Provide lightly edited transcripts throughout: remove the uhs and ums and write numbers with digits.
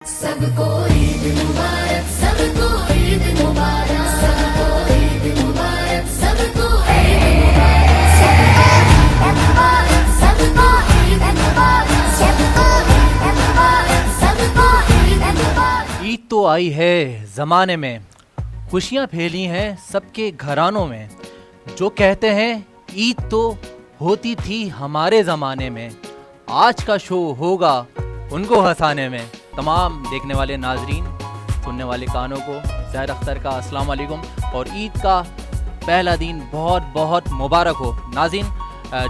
सबको ईद मुबारक, सबको ईद मुबारक, सबको ईद मुबारक, सबको ईद मुबारक, सबको ईद मुबारक, सबको ईद मुबारक, सबको ईद मुबारक। ईद तो आई है ज़माने में, खुशियाँ फैली हैं सबके घरानों में। जो कहते हैं ईद तो होती थी हमारे ज़माने में, आज का शो होगा उनको हंसाने में। तमाम देखने वाले नाजरीन, सुनने वाले कानों को ज़हर अख्तर का अस्सलाम वालेकुम और ईद का पहला दिन बहुत बहुत मुबारक हो। नाज़रीन,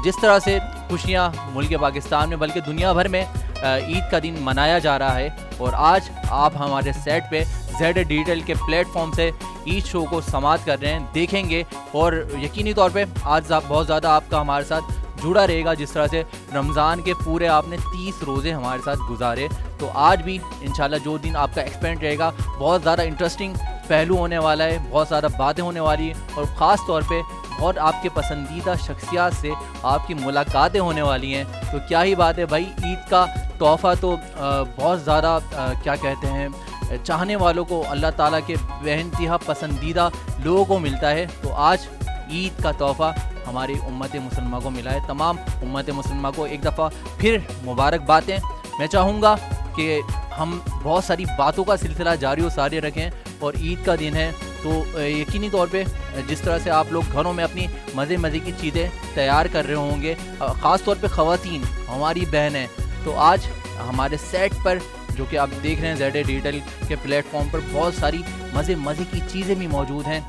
जिस तरह से खुशियाँ मुल्क पाकिस्तान में बल्कि दुनिया भर में ईद का दिन मनाया जा रहा है और आज आप हमारे सेट पे जेड डिजिटल के प्लेटफॉर्म से ईद शो को समाप्त कर रहे हैं, देखेंगे और यकीनी तौर पे आज आप बहुत ज़्यादा आपका हमारे साथ जुड़ा रहेगा। जिस तरह से रमज़ान के पूरे आपने 30 रोज़े हमारे साथ गुजारे, तो आज भी इंशाल्लाह जो दिन आपका एक्सपेरिमेंट रहेगा बहुत ज़्यादा इंटरेस्टिंग पहलू होने वाला है, बहुत ज़्यादा बातें होने वाली हैं और ख़ास तौर पे बहुत आपके पसंदीदा शख्सियात से आपकी मुलाकातें होने वाली हैं। तो क्या ही बात है भाई, ईद का तोहफ़ा तो बहुत ज़्यादा क्या कहते हैं चाहने वालों को, अल्लाह ताला के बेइंतहा पसंदीदा लोगों को मिलता है। तो आज ईद का तोहफ़ा हमारी उम्मत मुसलमान को मिला है। तमाम उम्मत मुसलमान को एक दफ़ा फिर मुबारकबादें। मैं चाहूँगा कि हम बहुत सारी बातों का सिलसिला जारी व सारी रखें और ईद का दिन है तो यकीनी तौर पे जिस तरह से आप लोग घरों में अपनी मज़े की चीज़ें तैयार कर रहे होंगे, ख़ास तौर पे ख़वातीन हमारी बहनें, तो आज हमारे सेट पर जो कि आप देख रहे हैं जेड डिजिटल के प्लेटफॉर्म पर बहुत सारी मज़े की चीज़ें भी मौजूद हैं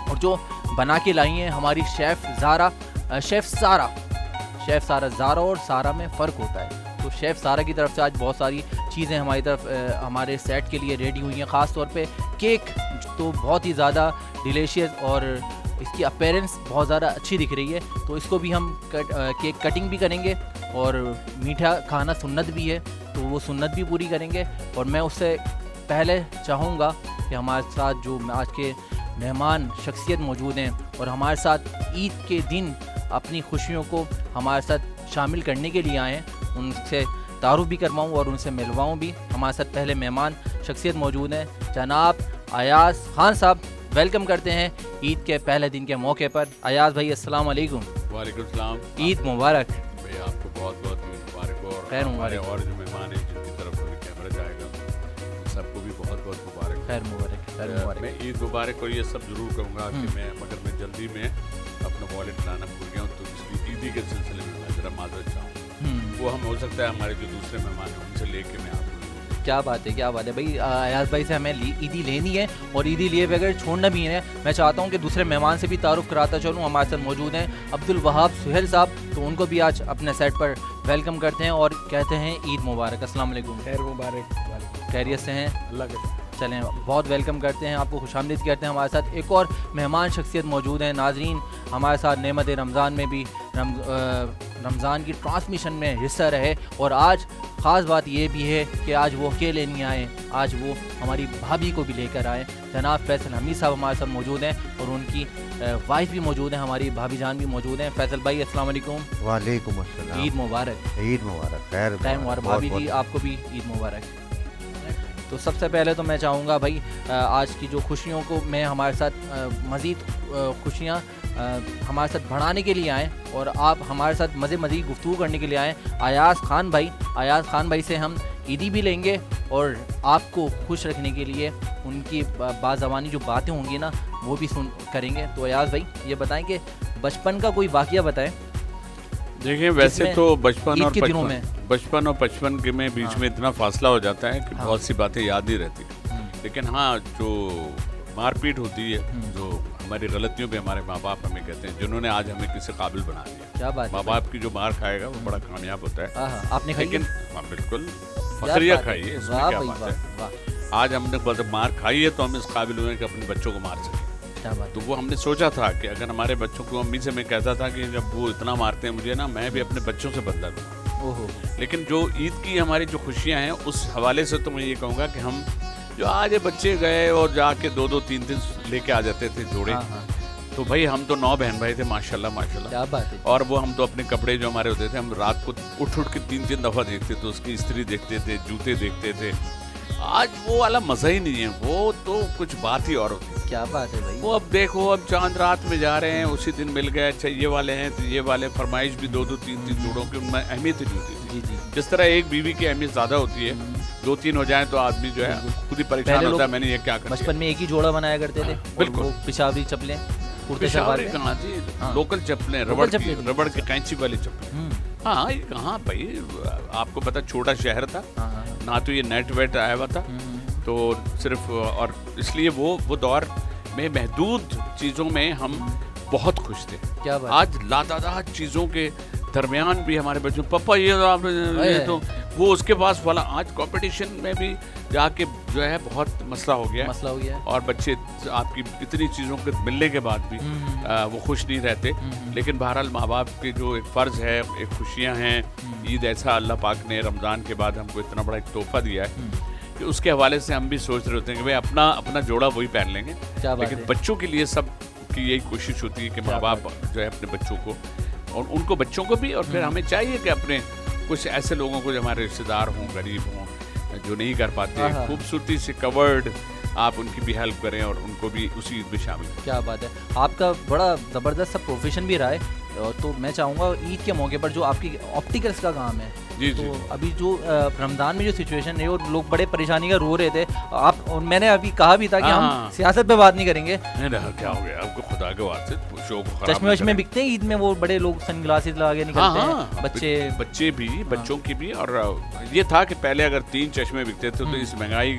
और जो बना के लाई हैं हमारी शेफ़ सारा ज़ारा और सारा में फ़र्क होता है। तो शेफ़ सारा की तरफ से आज बहुत सारी चीज़ें हमारी तरफ हमारे सेट के लिए रेडी हुई हैं। ख़ास तौर पे केक तो बहुत ही ज़्यादा डिलीशियस और इसकी अपीयरेंस बहुत ज़्यादा अच्छी दिख रही है, तो इसको भी हम केक कटिंग भी करेंगे और मीठा खाना सुन्नत भी है तो वो सुन्नत भी पूरी करेंगे। और मैं उससे पहले चाहूँगा कि हमारे साथ जो आज के मेहमान शख्सियत मौजूद हैं और हमारे साथ ईद के दिन अपनी खुशियों को हमारे साथ शामिल करने के लिए आए हैं, उनसे तारुफ भी करवाऊँ और उनसे मिलवाऊँ भी। हमारे साथ पहले मेहमान शख्सियत मौजूद हैं, जनाब अयाज खान साहब। वेलकम करते हैं ईद के पहले दिन के मौके पर। अयाज भाई अस्सलाम वालेकुम। वालेकुम सलाम। ईद मुबारक। भैया आपको बहुत बहुत मुबारक हो और खैर हमारे मुबारक। और जो मेहमान हैं जिनकी तरफ से कैमरा जाएगा उन सबको भी बहुत बहुत मुबारक। खैर मुबारक, खैर मुबारक। मैं ईद मुबारक और ये सब जरूर कहूँगा कि मैं जल्दी में अपना वॉलेट लाना भूल गया हूँ, तो इसलिए ईदी के सिलसिले में मैं ज़रा माजरत चाहूँ। वो हम हो सकता है हमारे जो दूसरे मेहमान हैं उनसे लेके मैं आप क्या बात है भाई। अयाज भाई से हमें ईदी लेनी है और ईदी लिए बगैर छोड़ना भी है। मैं चाहता हूँ कि दूसरे मेहमान से भी तारुफ कराता चलूँ। हमारे साथ मौजूद हैं अब्दुल वहाब सुहेल साहब, तो उनको भी आज अपने सेट पर वेलकम करते हैं और कहते हैं ईद मुबारक। अस्सलाम वालेकुम। खैर मुबारक। खैरियत से हैं? अल्लाह के चलें, बहुत वेलकम करते हैं आपको, खुशामदीद करते हैं। हमारे साथ एक और मेहमान शख्सियत मौजूद हैं। नाजरीन, हमारे साथ नेमत रमज़ान में भी रमज़ान की ट्रांसमिशन में हिस्सा रहे और आज ख़ास बात ये भी है कि आज वो अकेले नहीं आए, आज वो हमारी भाभी को भी लेकर आए। जनाब फैसल हमीद साहब हमारे साथ मौजूद हैं और उनकी वाइफ भी मौजूद हैं, हमारी भाभी जान भी मौजूद हैं। फैसल भाई अस्सलाम वालेकुम। वालेकुम अस्सलाम। ईद मुबारक। ईद मुबारक। खैर मुबारक। भाभी जी आपको भी ईद मुबारक। तो सबसे पहले तो मैं चाहूँगा भाई, आज की जो खुशियों को मैं हमारे साथ मज़ीद खुशियाँ हमारे साथ बढ़ाने के लिए आएँ और आप हमारे साथ मज़े की गुफ्तगू करने के लिए आएँ। अयाज खान भाई से हम ईदी भी लेंगे और आपको खुश रखने के लिए उनकी बाज़बानी जो बातें होंगी ना वो भी करेंगे। तो अयाज भाई ये बताएं कि बचपन का कोई वाक़या बताएं। देखिए, वैसे तो बचपन और दिनों में 55 के में बीच में इतना फासला हो जाता है कि बहुत सी बातें याद ही रहती है। लेकिन हाँ, जो मारपीट होती है, जो हमारी गलतियों पे हमारे माँ बाप हमें कहते हैं, जिन्होंने आज हमें किसी काबिल बना दिया। क्या बात, माँ बाप की जो मार खाएगा वो बड़ा कामयाब होता है। आपने खाई? लेकिन हाँ बिल्कुल, फखरिया खाई है, इसमें क्या बात है। आज हमने मार खाई है तो हम इस काबिल हुए कि अपने बच्चों को मार सकें। तो वो हमने सोचा था कि अगर हमारे बच्चों को, अम्मी से मैं कहता था कि जब वो इतना मारते हैं मुझे ना, मैं भी अपने बच्चों से बदला दूँ। लेकिन जो ईद की हमारी जो खुशियाँ हैं उस हवाले से तो मैं ये कहूँगा कि हम जो आज ये बच्चे गए और जाके 2-2 3-3 लेके आ जाते थे जोड़े, तो भाई हम तो 9 बहन भाई थे माशाल्लाह। क्या बात है। और वो हम तो अपने कपड़े जो हमारे होते थे, हम रात को उठ के 3-3 दफ़ा देखते थे, उसकी इस्त्री देखते थे, जूते देखते थे, आज वो वाला मजा ही नहीं है, वो तो कुछ बात ही और होती है। क्या बात है भाई। वो अब देखो, अब चांद रात में जा रहे हैं, उसी दिन मिल गए, अच्छा ये वाले हैं तो ये वाले, फरमाइश भी 2-2 3-3 जोड़ों की, उनमें अहमियत ही नहीं होती थी। जी जी। जिस तरह एक बीवी की अहमियत ज्यादा होती है, 2-3 हो जाए तो आदमी जो है खुद ही परेशान पहले होता है, मैंने ये क्या कर बचपन में एक ही जोड़ा बनाया करते थे। बिल्कुल। वो पिशावरी चप्पलें, कुर्ते शलवार पेशावरी में। कहाँ जी, हाँ। लोकल चप्पलें, रबड़ की कैंची वाली चप्पलें। हम्म, हाँ, ये कहाँ भाई, आपको पता छोटा शहर था, हाँ, हाँ, ना तो ये नेट वेट आया हुआ था, तो सिर्फ, और इसलिए वो दौर में महदूद चीज़ों में हम बहुत खुश थे। क्या बात। आज लातादाद चीज़ों के दरमियान भी हमारे बच्चों, पापा ये तो आप ये तो वो उसके पास वाला, आज कंपटीशन में भी जाके जो है बहुत मसला हो गया है। और बच्चे आपकी इतनी चीज़ों के मिलने के बाद भी वो खुश नहीं रहते। लेकिन बहरहाल माँ बाप के जो एक फ़र्ज़ है, एक खुशियाँ हैं, ईद ऐसा अल्लाह पाक ने रमज़ान के बाद हमको इतना बड़ा एक तोहफ़ा दिया है कि उसके हवाले से हम भी सोच रहे होते हैं कि भाई अपना जोड़ा वही पहन लेंगे। लेकिन बच्चों के लिए सब की यही कोशिश होती है कि माँ बाप जो है अपने बच्चों को, और उनको बच्चों को भी, और फिर हमें चाहिए कि अपने कुछ ऐसे लोगों को जो हमारे रिश्तेदार हों, गरीब हों, जो नहीं कर पाते, खूबसूरती से कवर्ड, आप उनकी भी हेल्प करें और उनको भी उसी ईद में शामिल करें। क्या बात है। आपका बड़ा ज़बरदस्त सा प्रोफेशन भी रहा है, तो मैं चाहूँगा ईद के मौके पर जो आपकी ऑप्टिकल्स का काम है, जी तो जी। अभी जो रमज़ान में जो सिचुएशन है, और लोग बड़े परेशानी का रो रहे थे, और मैंने अभी कहा भी था कि हम सियासत पे बात नहीं करेंगे। नहीं, क्या हो गया आपको, खुदा के वास्ते शो को खराब चश्मे वश्मे बिकते हैं ईद में, वो बड़े लोग सनग्लासेस लगा के निकलते हैं, बच्चे भी, बच्चों की भी। और ये था कि पहले अगर 3 चश्मे बिकते थे, तो इस महंगाई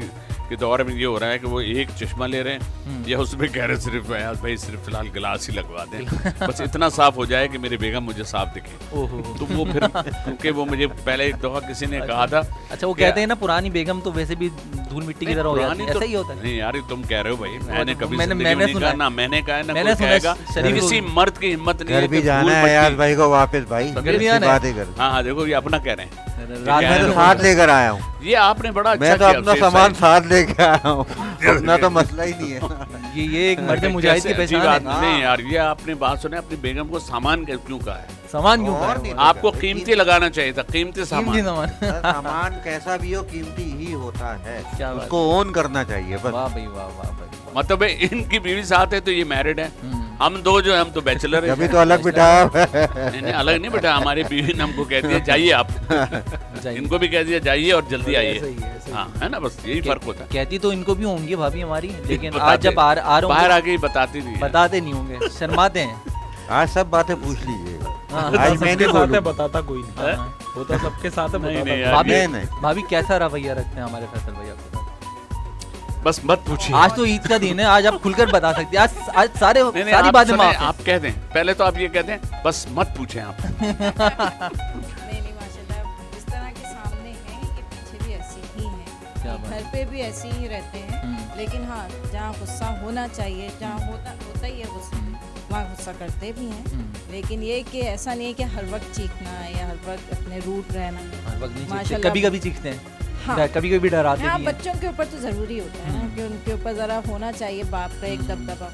के दौर में ये हो रहा है कि वो एक चश्मा ले रहे हैं, या उसमें कह रहे सिर्फ भाई सिर्फ फिलहाल गिलास ही लगवा दें, बस इतना साफ हो जाए कि मेरी बेगम मुझे साफ दिखे। तो वो फिर, क्योंकि वो मुझे पहले एक दफा किसी ने कहा था, अच्छा वो कहते हैं ना पुरानी बेगम तो वैसे भी धूल मिट्टी की तरह हो जाती है, ऐसा ही होता है। नहीं यार, तुम कह रहे हो भाई, मैंने कभी मैंने नहीं सुना कहा, ना मैंने कहा, ना मैंने कोई कहेगा। किसी मर्द की हिम्मत नहीं है घर भी कि जाना धूल है मिट्टी- यार भाई को वापस, भाई घर भी जाना है। बातें कर। हाँ, देखो ये अपना कह रहे हैं, रात मैं में तो साथ लेकर आया हूँ, ये आपने बड़ा अच्छा मैं तो किया, अपना शेर सामान साहब। साथ लेके आया हूँ, अपना तो मसला ही नहीं है। ये एक मर्द मुजाहिद की कैसे अजीब पहचान आदमी- है। नहीं यार, ये आपने बात सुने, अपनी बेगम को सामान क्यों कहा है? सामान क्यों और कहा नहीं है? तो आपको क्या? कीमती लगाना चाहिए था, कीमती कीमती सामान। सामान। सामान कैसा भी हो कीमती ही होता है, क्या बात उसको ओन करना चाहिए बस। वाह भाई वाह, वाह भाई। मतलब इनकी बीवी साथ है तो ये मैरिड है, हम दो जो है हम तो बैचलर है। अभी तो अलग बिठाया नहीं, अलग नहीं बेटा, हमारी बीवी ने हमको कह दिया जाइए आप, इनको भी कह दिया जाइए और जल्दी ऐसा आइए। ही है, ऐसा ही हाँ, है ना, बस यही फर्क होता है। कहती तो इनको भी होंगी भाभी हमारी, लेकिन बताते- आज जब आ रहे बाहर होंगे आके ही बताती नहीं है। बताते नहीं होंगे, शर्माते हैं। आज सब बातें पूछ लीजिएगा, हाँ, आज मैं नहीं सबके साथ है, बोलूँ। बताता कोई नहीं, हाँ। होता सबके साथ है, नहीं, बताता नहीं कोई यार, भाभी नहीं। भाभी कैसा रवैया रखते हैं हमारे फैसल भैया के साथ? बस मत पूछिए। आज तो ईद का दिन है, आज आप खुलकर बता सकते हैं, आज सारे नहीं, नहीं, सारी आप बातें सुने, माफ हैं। आप कह दें, पहले तो आप ये कह दें, बस मत पूछें आप। नहीं माशाल्लाह, जिस तरह के सामने हैं ये पीछे भी ऐसे ही क्या हैं, बात घर पे भी ऐसे ही रहते हैं। लेकिन हाँ, जहाँ गुस्सा होना चाहिए, जहाँ होता ही है गुस्सा, वहाँ गुस्सा करते भी हैं। लेकिन ये कि ऐसा नहीं है कि हर वक्त चीखना या हर वक्त अपने रूट रहना। हर वक्त नहीं चीखते, माशाल्लाह। कभी कभी चीखते हैं, हाँ। कभी कभी डराते हाँ, भी हैं। बच्चों के ऊपर तो ज़रूरी होता है ना कि उनके ऊपर ज़रा होना चाहिए बाप का एक दबदबा,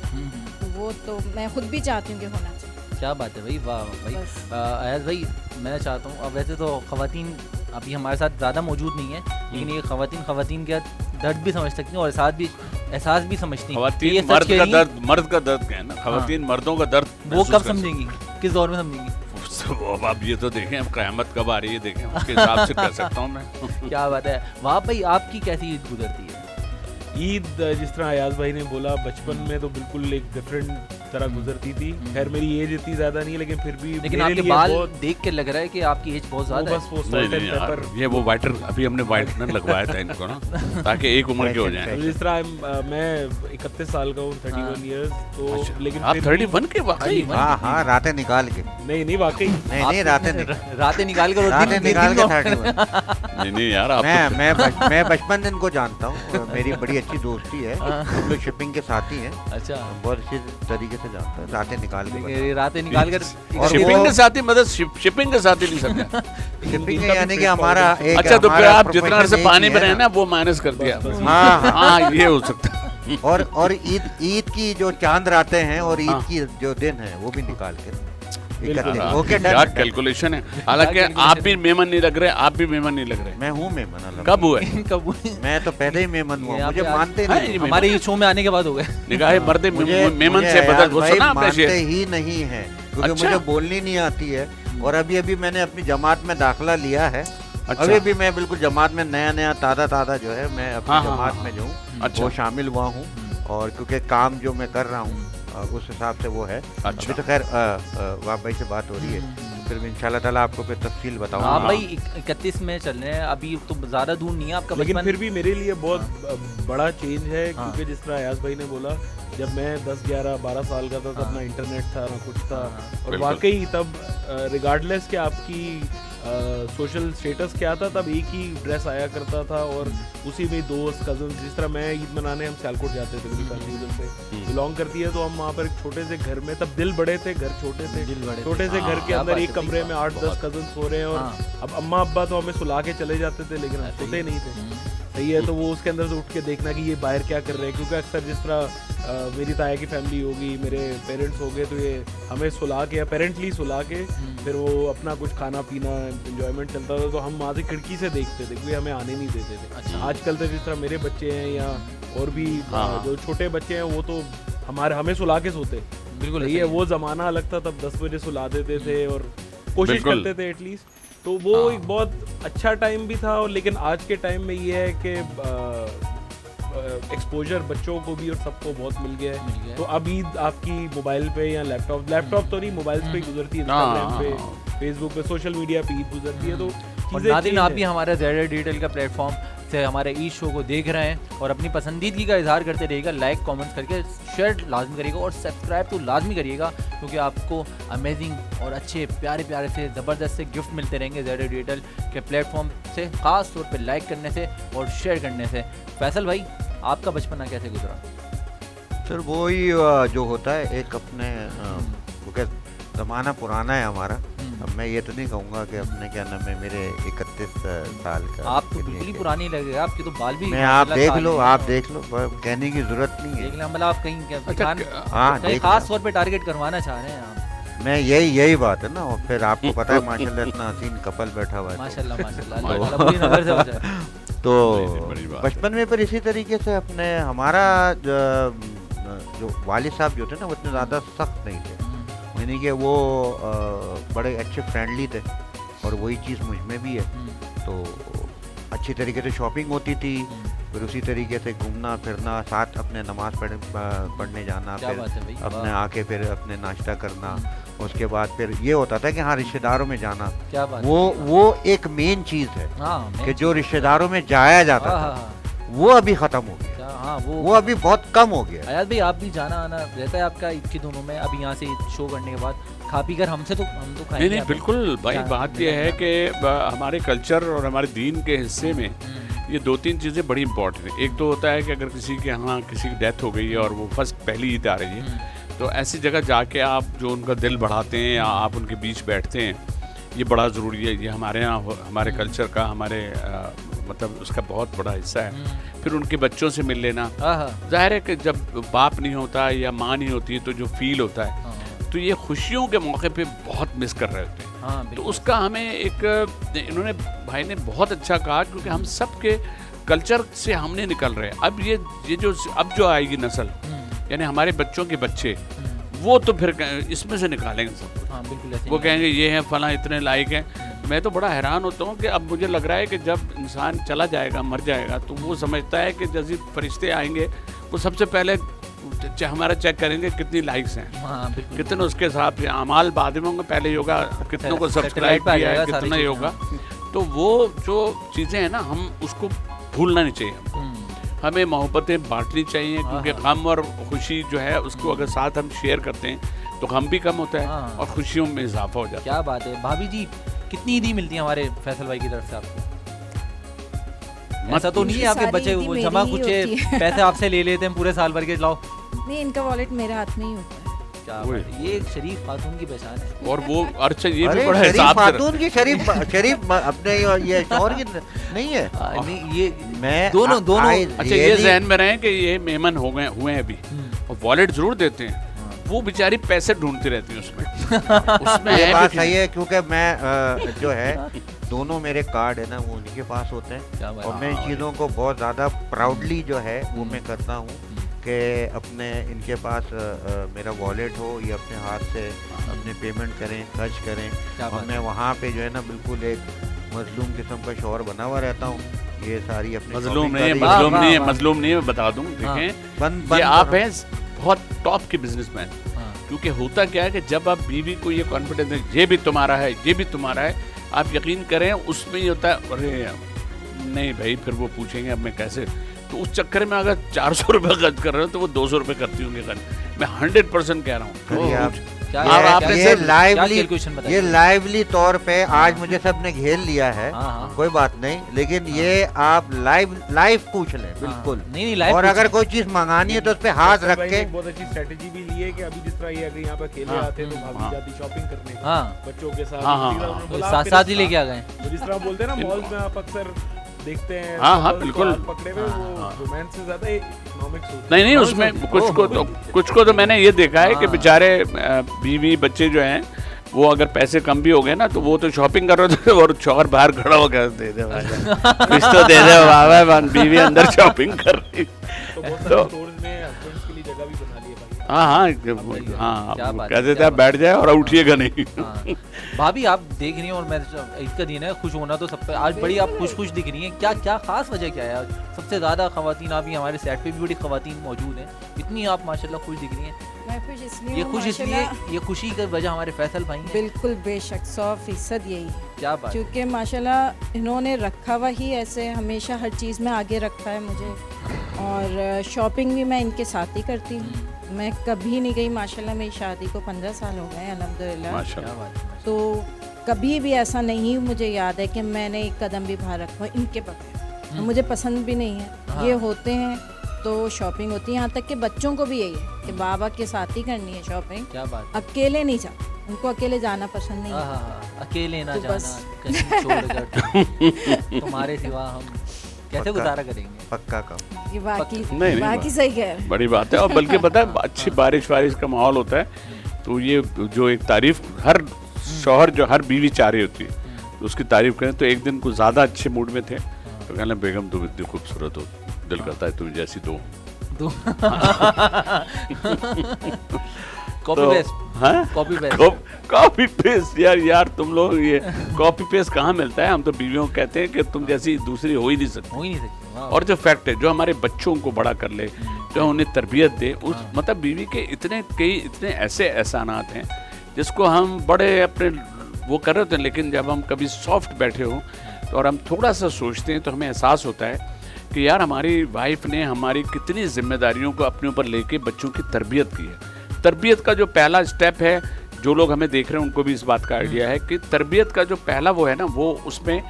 तो वो तो मैं खुद भी चाहती हूँ कि होना चाहिए। क्या बात है भाई, वाह भाई। बस। अयाज भाई, मैं चाहता हूँ, अब वैसे तो ख़वातीन अभी हमारे साथ ज़्यादा मौजूद नहीं है, लेकिन ये ख़वातीन का दर्द भी समझ सकती हैं और एहसास भी समझती हैं कि ये खवातीन सच कह रही हैं। मर्द का दर्द क्या है ना, खवातीन मर्दों का दर्द वो महसूस कब कर सकती समझेंगी, किस दौर में समझेंगी? हैं। अब आप ये तो देखें, अब क़यामत कब आ रही है देखें, उसके हिसाब से कह सकता हूँ मैं। क्या बात है। वाह भाई, आपकी कैसी ईद गुजरती है? ईद जिस तरह अयाज भाई ने बोला, बचपन में तो बिल्कुल एक डिफरेंट तरह गुजरती थी। खैर मेरी एज इतनी ज्यादा नहीं है, लेकिन फिर भी लेकिन मेरे आपके लिए बाल बहुत देख के लग रहा है कि आपकी एज बहुत वो ज़्यादा है। बस वो नहीं, salt नहीं and यार, pepper। ये वो वाइटर, अभी हमने वाइटनर लगवाया था इनको ना, ताकि एक उम्र के हो जाएं। तो जिस तरह मैं 31 साल का हूँ, 31 इयर्स, तो अच्छा, लेकिन आप फिर 31 के वाकई? हाँ हाँ, रातें निकाल के, नहीं वाकई नहीं रातें रातें निकाल कर रातें निकाल के 31। नहीं यार, आप मैं बचपन दिन को जानता हूँ, मेरी बड़ी अच्छी दोस्ती है, हम लोग शिपिंग के साथी हैं, अच्छा, बहुत अच्छी तरीके से जानते हैं, रातें निकाल के देखिए, रातें निकाल कर और शिपिंग वो- के साथ ही, मतलब शिपिंग के साथ ही नहीं समझा। शिपिंग यानी कि हमारा एक अच्छा, तो फिर हमारा आप जितना profession से पानी एक में ही रहे है ना, वो माइनस कर दिया। हाँ हाँ। हाँ, ये हो सकता है। और ईद की जो चांद रातें हैं और ईद हाँ। की जो दिन है वो भी निकाल के ओके क्या कैलकुलेशन है। हालांकि आप भी मेमन नहीं लग रहे, आप भी मेमन नहीं लग रहे। मैं हूँ मेमन। कब हुए? कब मैं तो पहले ही मेमन हुआ, मुझे मानते नहीं। हमारे शो में आने के बाद हो गए निगाहे मर्दे मेमन से बदल। वो सुना आपने मानते शेर? ही नहीं है क्योंकि अच्छा। मुझे बोलनी नहीं आती है। और अभी मैं अपनी जमात में दाखिला लिया है। अच्छा। अभी भी मैं बिल्कुल जमात में नया ताज़ा जो है, मैं अपनी हाँ, जमात हाँ, में जो हूँ अच्छा। वो शामिल हुआ हूँ। और क्योंकि काम जो मैं कर रहा हूँ उस हिसाब से वो है। अच्छा। अभी तो खैर वाह भाई से बात हो रही है, फिर भी इंशाल्लाह ताला आपको फिर तफसील बताऊंगा। हाँ भाई 31 में चल रहे हैं, अभी तो ज़्यादा दूर नहीं है आपका लेकिन बचपन। फिर भी मेरे लिए बहुत बड़ा चेंज है क्योंकि जिस तरह अयाज भाई ने बोला, जब मैं 10, 11, 12 साल का था तब ना इंटरनेट था ना कुछ था। और बिल्कुल। वाकई तब रिगार्डलेस कि आपकी सोशल स्टेटस क्या था, तब एक ही ड्रेस आया करता था और उसी में दोस्त कजन, जिस तरह मैं ईद मनाने हम सियालकोट जाते थे, मेरी फैमिली उधर से बिलोंग करती है, तो हम वहाँ पर एक छोटे से घर में, तब दिल बड़े थे, घर छोटे थे, छोटे से घर के अंदर एक कमरे में 8-10 कजन सो रहे हैं। और अब अम्मा अब्बा तो हमें सुला के चले जाते थे लेकिन हम सोते नहीं थे। सही है, तो वो उसके अंदर से उठ के देखना कि ये बाहर क्या कर रहे हैं, क्योंकि अक्सर जिस तरह मेरी ताया की फैमिली होगी, मेरे पेरेंट्स हो गए, तो ये हमें सुला के, अपेरेंटली सुला के फिर वो अपना कुछ खाना पीना एंजॉयमेंट चलता था, तो हम वहाँ से खिड़की से देखते थे, क्योंकि हमें आने नहीं देते थे। अच्छा। आजकल तो जिस तरह मेरे बच्चे हैं या और भी जो छोटे बच्चे हैं, वो तो हमें सुला के सोते। बिल्कुल ये वो ज़माना अलग था, तब 10 बजे सुला देते थे और कोशिश बिल्कुल। करते थे एटलीस्ट। तो वो एक बहुत अच्छा टाइम भी था। और लेकिन आज के टाइम में ये है कि एक्सपोजर बच्चों को भी और सबको बहुत मिल गया है। तो अब ईद आपकी मोबाइल पे या लैपटॉप तो नहीं, मोबाइल पे गुजरती है, इंस्टाग्राम पे, फेसबुक पे, सोशल मीडिया पे ईद गुजरती है। तो और नाज़रीन, आप भी हमारे ज़ेड डिजिटल का प्लेटफॉर्म से हमारे ईद शो को देख रहे हैं और अपनी पसंदीदगी का इजहार करते रहिएगा, लाइक कमेंट्स करके शेयर लाजमी करिएगा और सब्सक्राइब तो लाजमी करिएगा, क्योंकि आपको अमेजिंग और अच्छे प्यारे प्यारे से ज़बरदस्त से गिफ्ट मिलते रहेंगे ज़ेड डिजिटल के प्लेटफॉर्म से, ख़ास तौर पे लाइक करने से और शेयर करने से। फैसल भाई, आपका बचपना कैसे गुजरा? सर वही जो होता है एक अपने ज़माना पुराना है हमारा। अब मैं ये तो नहीं कहूँगा कि अपने क्या नाम है, मेरे 31 साल का। आप तो बिल्कुल ही पुरानी लग रहे हैं, आपके तो बाल भी मैं आप देख लो, कहने की जरूरत नहीं है। देख लें, मतलब आप कहीं हाँ, कहीं खास तौर पे टारगेट करवाना चाह रहे हैं आप? मैं यही बात है ना। और फिर आपको पता है माशाल्लाह इतना हसीन कपल बैठा हुआ है, माशाल्लाह माशाल्लाह, अल्लाह पूरी नज़र से बचाए। तो बड़ी बात बचपन में पर इसी तरीके से अपने हमारा जो वालिद साहब जो थे ना, वो इतने ज़्यादा सख्त नहीं थे, यानी कि वो बड़े अच्छे फ्रेंडली थे और वही चीज़ मुझ में भी है। तो अच्छी तरीके से शॉपिंग होती थी, फिर उसी तरीके से घूमना फिरना, साथ अपने नमाज पढ़ने जाना, फिर अपने आके फिर अपने नाश्ता करना, उसके बाद फिर ये होता था कि हाँ रिश्तेदारों में जाना। क्या बात वो एक मेन चीज़ है कि जो रिश्तेदारों में जाया जाता था वो अभी ख़त्म हो गया। हाँ, वो अभी बहुत कम हो गया। अयाज भाई, आप भी जाना आना रहता है आपका ईद के दिनों में? अभी यहाँ से शो करने के बाद खा पी कर हम तो खाएंगे। नहीं बिल्कुल भाई, बात यह है कि हमारे कल्चर और हमारे दीन के हिस्से में ये 2-3 चीज़ें बड़ी इंपॉर्टेंट है। एक तो होता है कि अगर किसी के यहाँ किसी की डेथ हो गई है और वो फर्स्ट पहली ईद आ रही है, तो ऐसी जगह जाके आप जो उनका दिल बढ़ाते हैं या आप उनके बीच बैठते हैं, ये बड़ा ज़रूरी है। ये हमारे यहाँ हमारे कल्चर का, हमारे मतलब उसका बहुत बड़ा हिस्सा है। फिर उनके बच्चों से मिल लेना, जाहिर है कि जब बाप नहीं होता या माँ नहीं होती है तो जो फील होता है, तो ये खुशियों के मौके पे बहुत मिस कर रहे होते हैं। तो उसका हमें इन्होंने भाई ने बहुत अच्छा कहा, क्योंकि हम सब के कल्चर से हमने निकल रहे हैं। अब ये जो आएगी नस्ल, यानी हमारे बच्चों के बच्चे, वो तो फिर इसमें से निकालेंगे सब। हाँ, बिल्कुल ऐसे वो कहेंगे ये हैं फलां, इतने लायक हैं। मैं तो बड़ा हैरान होता हूँ कि अब मुझे लग रहा है कि जब इंसान चला जाएगा, मर जाएगा, तो वो समझता है कि जैसे फरिश्ते आएंगे वो सबसे पहले हमारा चेक करेंगे कितनी लाइक्स हैं। हाँ, कितने उसके हिसाब से अमाल बाद में होंगे, पहले योगा कितनों को सब्सक्राइब किया है, कितना योगा। तो वो जो चीज़ें हैं ना, हम उसको भूलना नहीं चाहिए। हमें मोहब्बतें बांटनी चाहिए, क्योंकि गम और खुशी जो है उसको अगर साथ हम शेयर करते हैं तो गम भी कम होता है और खुशियों में इजाफा हो जाता है। क्या बात है। भाभी जी, कितनी ईदी मिलती है हमारे फैसल भाई की तरफ से आपको? ऐसा तो नहीं है आपके बच्चे जमा कुछ पैसे आपसे ले लेते हैं पूरे साल भर के, लाओ? नहीं, इनका वॉलेट मेरे हाथ में ही होता है। क्या बात है, ये एक शरीफ खातून की पहचान है। और वो अच्छा, ये भी बड़ा हिसाब से खातून की शरीफ अपने ये शौहर की नहीं है। नहीं, ये मैं दोनों अच्छा, ये ज़हन में रहे कि ये मेहमान हुए हैं अभी और वॉलेट जरूर देते हैं, वो बेचारी पैसे ढूंढती रहती है उसमें ये है बात भी सही है, क्योंकि मैं जो है दोनों मेरे कार्ड है ना वो उन्हीं के पास होते हैं, और मैं इन चीज़ों को बहुत ज़्यादा प्राउडली जो है वो मैं करता हूँ कि अपने इनके पास मेरा वॉलेट हो, ये अपने हाथ से अपने पेमेंट करें, खर्च करें, और मैं वहाँ पे जो है ना बिल्कुल एक मजलूम किस्म का शौहर बना हुआ रहता हूँ। ये सारी अपनी मजलूम shopping नहीं है, कर रही मजलूम नहीं है, मजलूम नहीं है, मैं बता दूं। देखें बंद ये बंद आप करो। हैं बहुत टॉप के बिजनेसमैन, क्योंकि होता क्या है कि जब आप बीवी को ये कॉन्फिडेंस है ये भी तुम्हारा है, ये भी तुम्हारा है, आप यकीन करें उसमें ये होता है अरे नहीं भाई फिर वो पूछेंगे अब मैं कैसे, तो उस चक्कर में अगर 400 रुपये खर्च कर रहे हो तो वो 200 रुपये करती होंगी खर्च। मैं 100% कह रहा करिए हूँ। आप। क्या अब आपने ये सिर्फ calculation बताइए? ये लाइवली तौर पे आज मुझे सबने घेर लिया है, हाँ, हाँ। कोई बात नहीं, लेकिन ये आप लाइव पूछ लें बिल्कुल। नहीं लाइव और अगर कोई चीज मंगानी है तो उस पे हाथ रख भाई के। ने एक बहुत अच्छी स्ट्रेटेजी भी ली है कि अभी जिस तरह ये अगर यहाँ पे अकेले हाँ, आते हैं तो भाभी हाँ। जाती शॉपिंग करने हाँ। बच्चों के साथ, हाँ, हाँ, जिस तरह हाँ। उन्होंने तो बोला, साथ आप साथ ही मेरे लेके आ गए। तो जिस तरह बोलते हैं ना मॉल्स में आप अक्सर देखते हैं, हाँ, हाँ, couples बिल्कुल। को हाथ पकड़े हुए, वो रोमांस से ज्यादा इकोनॉमिक्स होता है। नहीं उसमें कुछ को तो मैंने ये देखा है कि बेचारे बीवी बच्चे जो हैं वो अगर पैसे कम भी हो गए ना तो वो तो शॉपिंग कर रहे थे और शौहर बाहर खड़ा होकर दे दे भाई कुछ तो दे दे बाबा, बीवी अंदर शॉपिंग कर रही। तो बहुत सारे स्टोर्स में हस्बैंड्स के लिए जगह भी बना ली है भाई। हाँ क्या बात कहते है, थे आप बैठ जाए और उठिएगा नहीं। हाँ। भाभी आप देख रही हैं और मैं ईद का दिन है, खुश होना तो सब पे आज बड़ी आप खुश दिख रही हैं, क्या क्या खास वजह क्या है आज? सबसे ज़्यादा खवातीन अभी हमारे सेट पे भी बड़ी खवातीन मौजूद हैं, इतनी आप माशाल्लाह खुश दिख रही हैं। मैं खुश इसलिए ये हूँ खुश इसलिए, माशाल्लाह, ये खुशी की वजह हमारे फैसल भाई हैं। बिल्कुल बेशक 100% यही है, क्या बात है। क्योंकि माशाल्लाह इन्होंने रखा हुआ ही ऐसे हमेशा हर चीज़ में आगे रखा है मुझे, और शॉपिंग भी मैं इनके साथ ही करती हूँ। मैं कभी नहीं गई, माशाल्लाह मेरी शादी को 15 साल हो गए हैं अल्हम्दुलिल्लाह, माशाल्लाह। क्या बात है। तो कभी भी ऐसा नहीं मुझे याद है कि मैंने एक कदम भी बाहर रखा हो इनके बगैर, मुझे पसंद भी नहीं है। हाँ। ये होते हैं तो शॉपिंग होती है, यहाँ तक कि बच्चों को भी यही है कि बाबा के साथ ही करनी है शॉपिंग, क्या बात है। अकेले नहीं जाते, उनको अकेले जाना पसंद नहीं हाँ, है। हाँ, हाँ, अकेले ना तो जाना बस। कहीं छोड़कर तुम्हारे सिवा हम कैसे पक्का। गुजारा करेंगे। पक्का कम। ये बाकी नहीं, बाकी सही कह रहे हैं। बड़ी बात है। और बल्कि पता है अच्छी बारिश वारिश का माहौल होता है तो ये जो एक तारीफ हर शौहर जो हर बीवी चाह रही होती है तो उसकी तारीफ करें। तो एक दिन कुछ ज़्यादा अच्छे मूड में थे तो कहना बेगम तुम इतनी खूबसूरत हो, दिल करता है तुम जैसी दो। कॉपी तो पेस्ट, हाँ कॉपी पेस्ट। कॉपी पेस्ट यार तुम लोग ये कॉपी पेस्ट कहाँ मिलता है। हम तो बीवियों को कहते हैं कि तुम जैसी दूसरी हो ही नहीं सकती। हो ही नहीं सकती। वाह। और जो फैक्ट है जो हमारे बच्चों को बड़ा कर ले, जो उन्हें तरबियत दे, उस मतलब बीवी के इतने ऐसे एहसानात हैं जिसको हम बड़े अपने वो कर रहे होते हैं, लेकिन जब हम कभी सॉफ्ट बैठे हो तो और हम थोड़ा सा सोचते हैं तो हमें एहसास होता है कि यार हमारी वाइफ ने हमारी कितनी जिम्मेदारियों को अपने ऊपर लेके बच्चों की तरबियत की है। तरबियत का जो पहला स्टेप है, जो लोग हमें देख रहे हैं उनको भी इस बात का आइडिया है कि तरबियत का जो पहला वो है ना, वो उसमें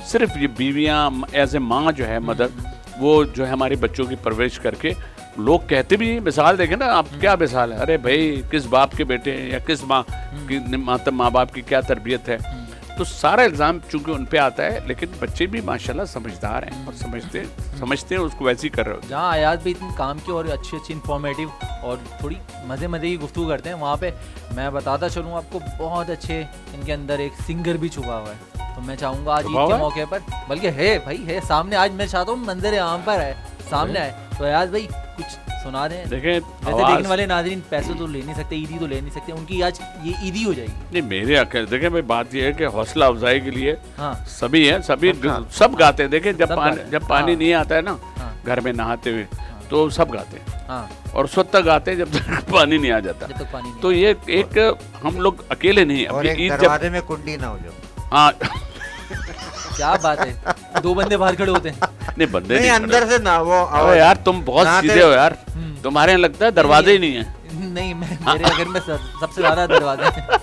सिर्फ ये बीवियाँ एज ए माँ जो है मदर, वो जो है हमारे बच्चों की परवरिश करके, लोग कहते भी मिसाल देखें ना आप, क्या मिसाल है, अरे भाई किस बाप के बेटे हैं या किस माँ की माँ बाप की क्या तरबियत है। तो सारा इल्ज़ाम चूंकि उन पे आता है, लेकिन बच्चे भी माशाल्लाह समझदार हैं और समझते हैं उसको वैसे ही कर रहे हो। जहाँ आयात भी इतनी काम की और अच्छी इंफॉर्मेटिव और थोड़ी मज़े की गुफ्तगू करते हैं, वहाँ पे मैं बताता चलूँ आपको बहुत अच्छे इनके अंदर एक सिंगर भी छुपा हुआ है। तो मैं चाहूँगा आज ईद के मौके पर, बल्कि है भाई है सामने, आज मैं चाहता हूँ मंजर आम पर है सामने आए, तो आयात भाई कुछ सुना दें। देखें वैसे देखने वाले नाज़रीन पैसे तो ले नहीं सकते, ईदी तो ले नहीं सकते, उनकी आज ये ईदी हो जाएगी। नहीं मेरे आके देखें भाई, बात ये है कि हौसला अफजाई के लिए हाँ सभी हैं, सभी सब गाते हैं। देखें सब गाते हैं। जब पानी हाँ। नहीं आता है ना हाँ। घर में नहाते हुए तो सब गाते हैं, हाँ, और उस वक्त तक गाते हैं जब तक पानी नहीं आ जाता। जब तक पानी नहीं तो ये एक हम लोग अकेले नहीं और एक अपनी ईद जब, दरवाजे में कुंडी ना हो जाए। हाँ क्या बात है, दो बंदे बाहर खड़े होते हैं। नहीं बंदे नहीं नहीं अंदर से ना वो अरे आवाज। यार तुम बहुत नहाते- सीधे हो यार, तुम्हारे यहाँ लगता है दरवाजे ही नहीं है। नहीं मैं मेरे घर में सबसे ज्यादा दरवाजे हैं।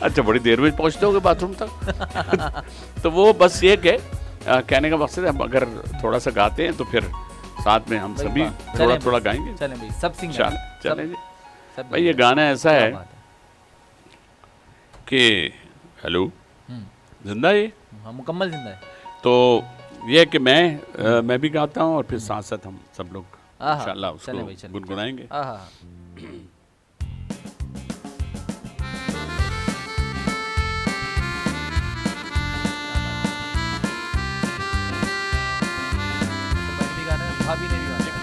अच्छा बड़ी देर में पहुँचते होगे बाथरूम तक। तो वो बस ये कि कहने का मकसद है, हम अगर थोड़ा सा गाते हैं तो फिर साथ में हम भाई सभी वाह, थोड़ा चलें थोड़ा भाई, गाएंगे। चलें भाई सब सिंगर चलें जी सब भाई। ये गाना ऐसा क्या है बात कि हेलो जिंदा ये, हाँ मुकम्मल जिंदा है। तो ये है कि मैं भी गाता हूँ और फिर साथ साथ हम सब लोग आहा, इंशाल्लाह चलें उसको भाई, चलें, गुनगुनाएंगे। आहा। ने भी गाने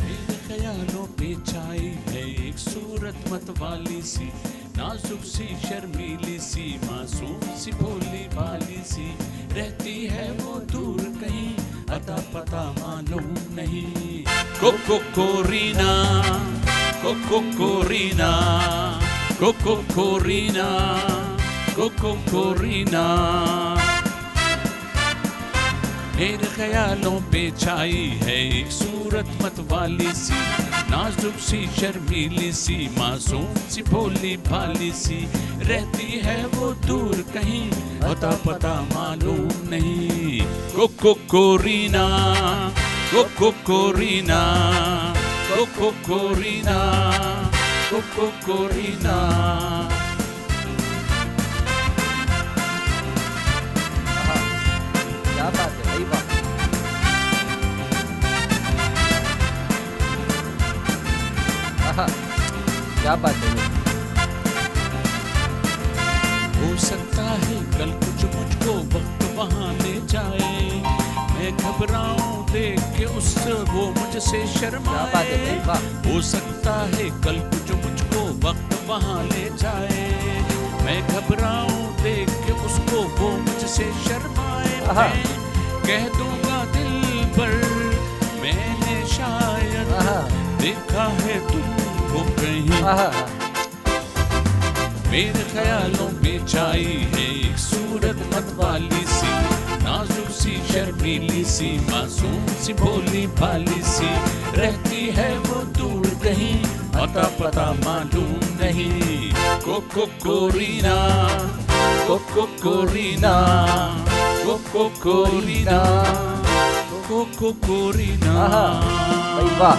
मेरे ख्यालों पे छाई है एक सूरत मत वाली सी, नाजुक सी शर्मीली सी, मासूम सी भोली भाली सी, रहती है वो दूर कहीं, अता पता मालूम नहीं। कोको कोरीना, कोको कोरीना, कोको कोरीना, कोको कोरीना। मेरे ख्यालों पे छाई है एक सूरत मत वाली सी, नाजुक सी शर्मीली सी, मासूम सी भोली भाली सी, रहती है वो दूर कहीं, अता पता मालूम नहीं। कोको कोरीना, कोको कोरीना, कोको कोरीना, कोको कोरीना। क्या बात है भाई, वाह। आहा, क्या बात है भाई। हो सकता है कल कुछ मुझको वक्त वहाँ ले जाए, मैं घबराऊं देख के उससे वो मुझसे क्या शर्माए। बात है भाई, वाह। हो सकता है कल कुछ मुझको वक्त वहाँ ले जाए, मैं घबराऊं देख के उसको वो मुझसे शर्माए। आहा। मैं कह दूंगा दिल पर मैंने शायद आहा। देखा है तुमको कहीं। आहा, मेरे ख्यालों में छाई है एक सूरत मत वाली सी, नाजुक सी शर्मीली सी, मासूम सी भोली भाली सी, रहती है वो दूर कहीं, अता पता मालूम नहीं। कोको कोरीना, कोको कोरीना, कोको कोरीना, कोको कोरीना। आहा, भाई वाह,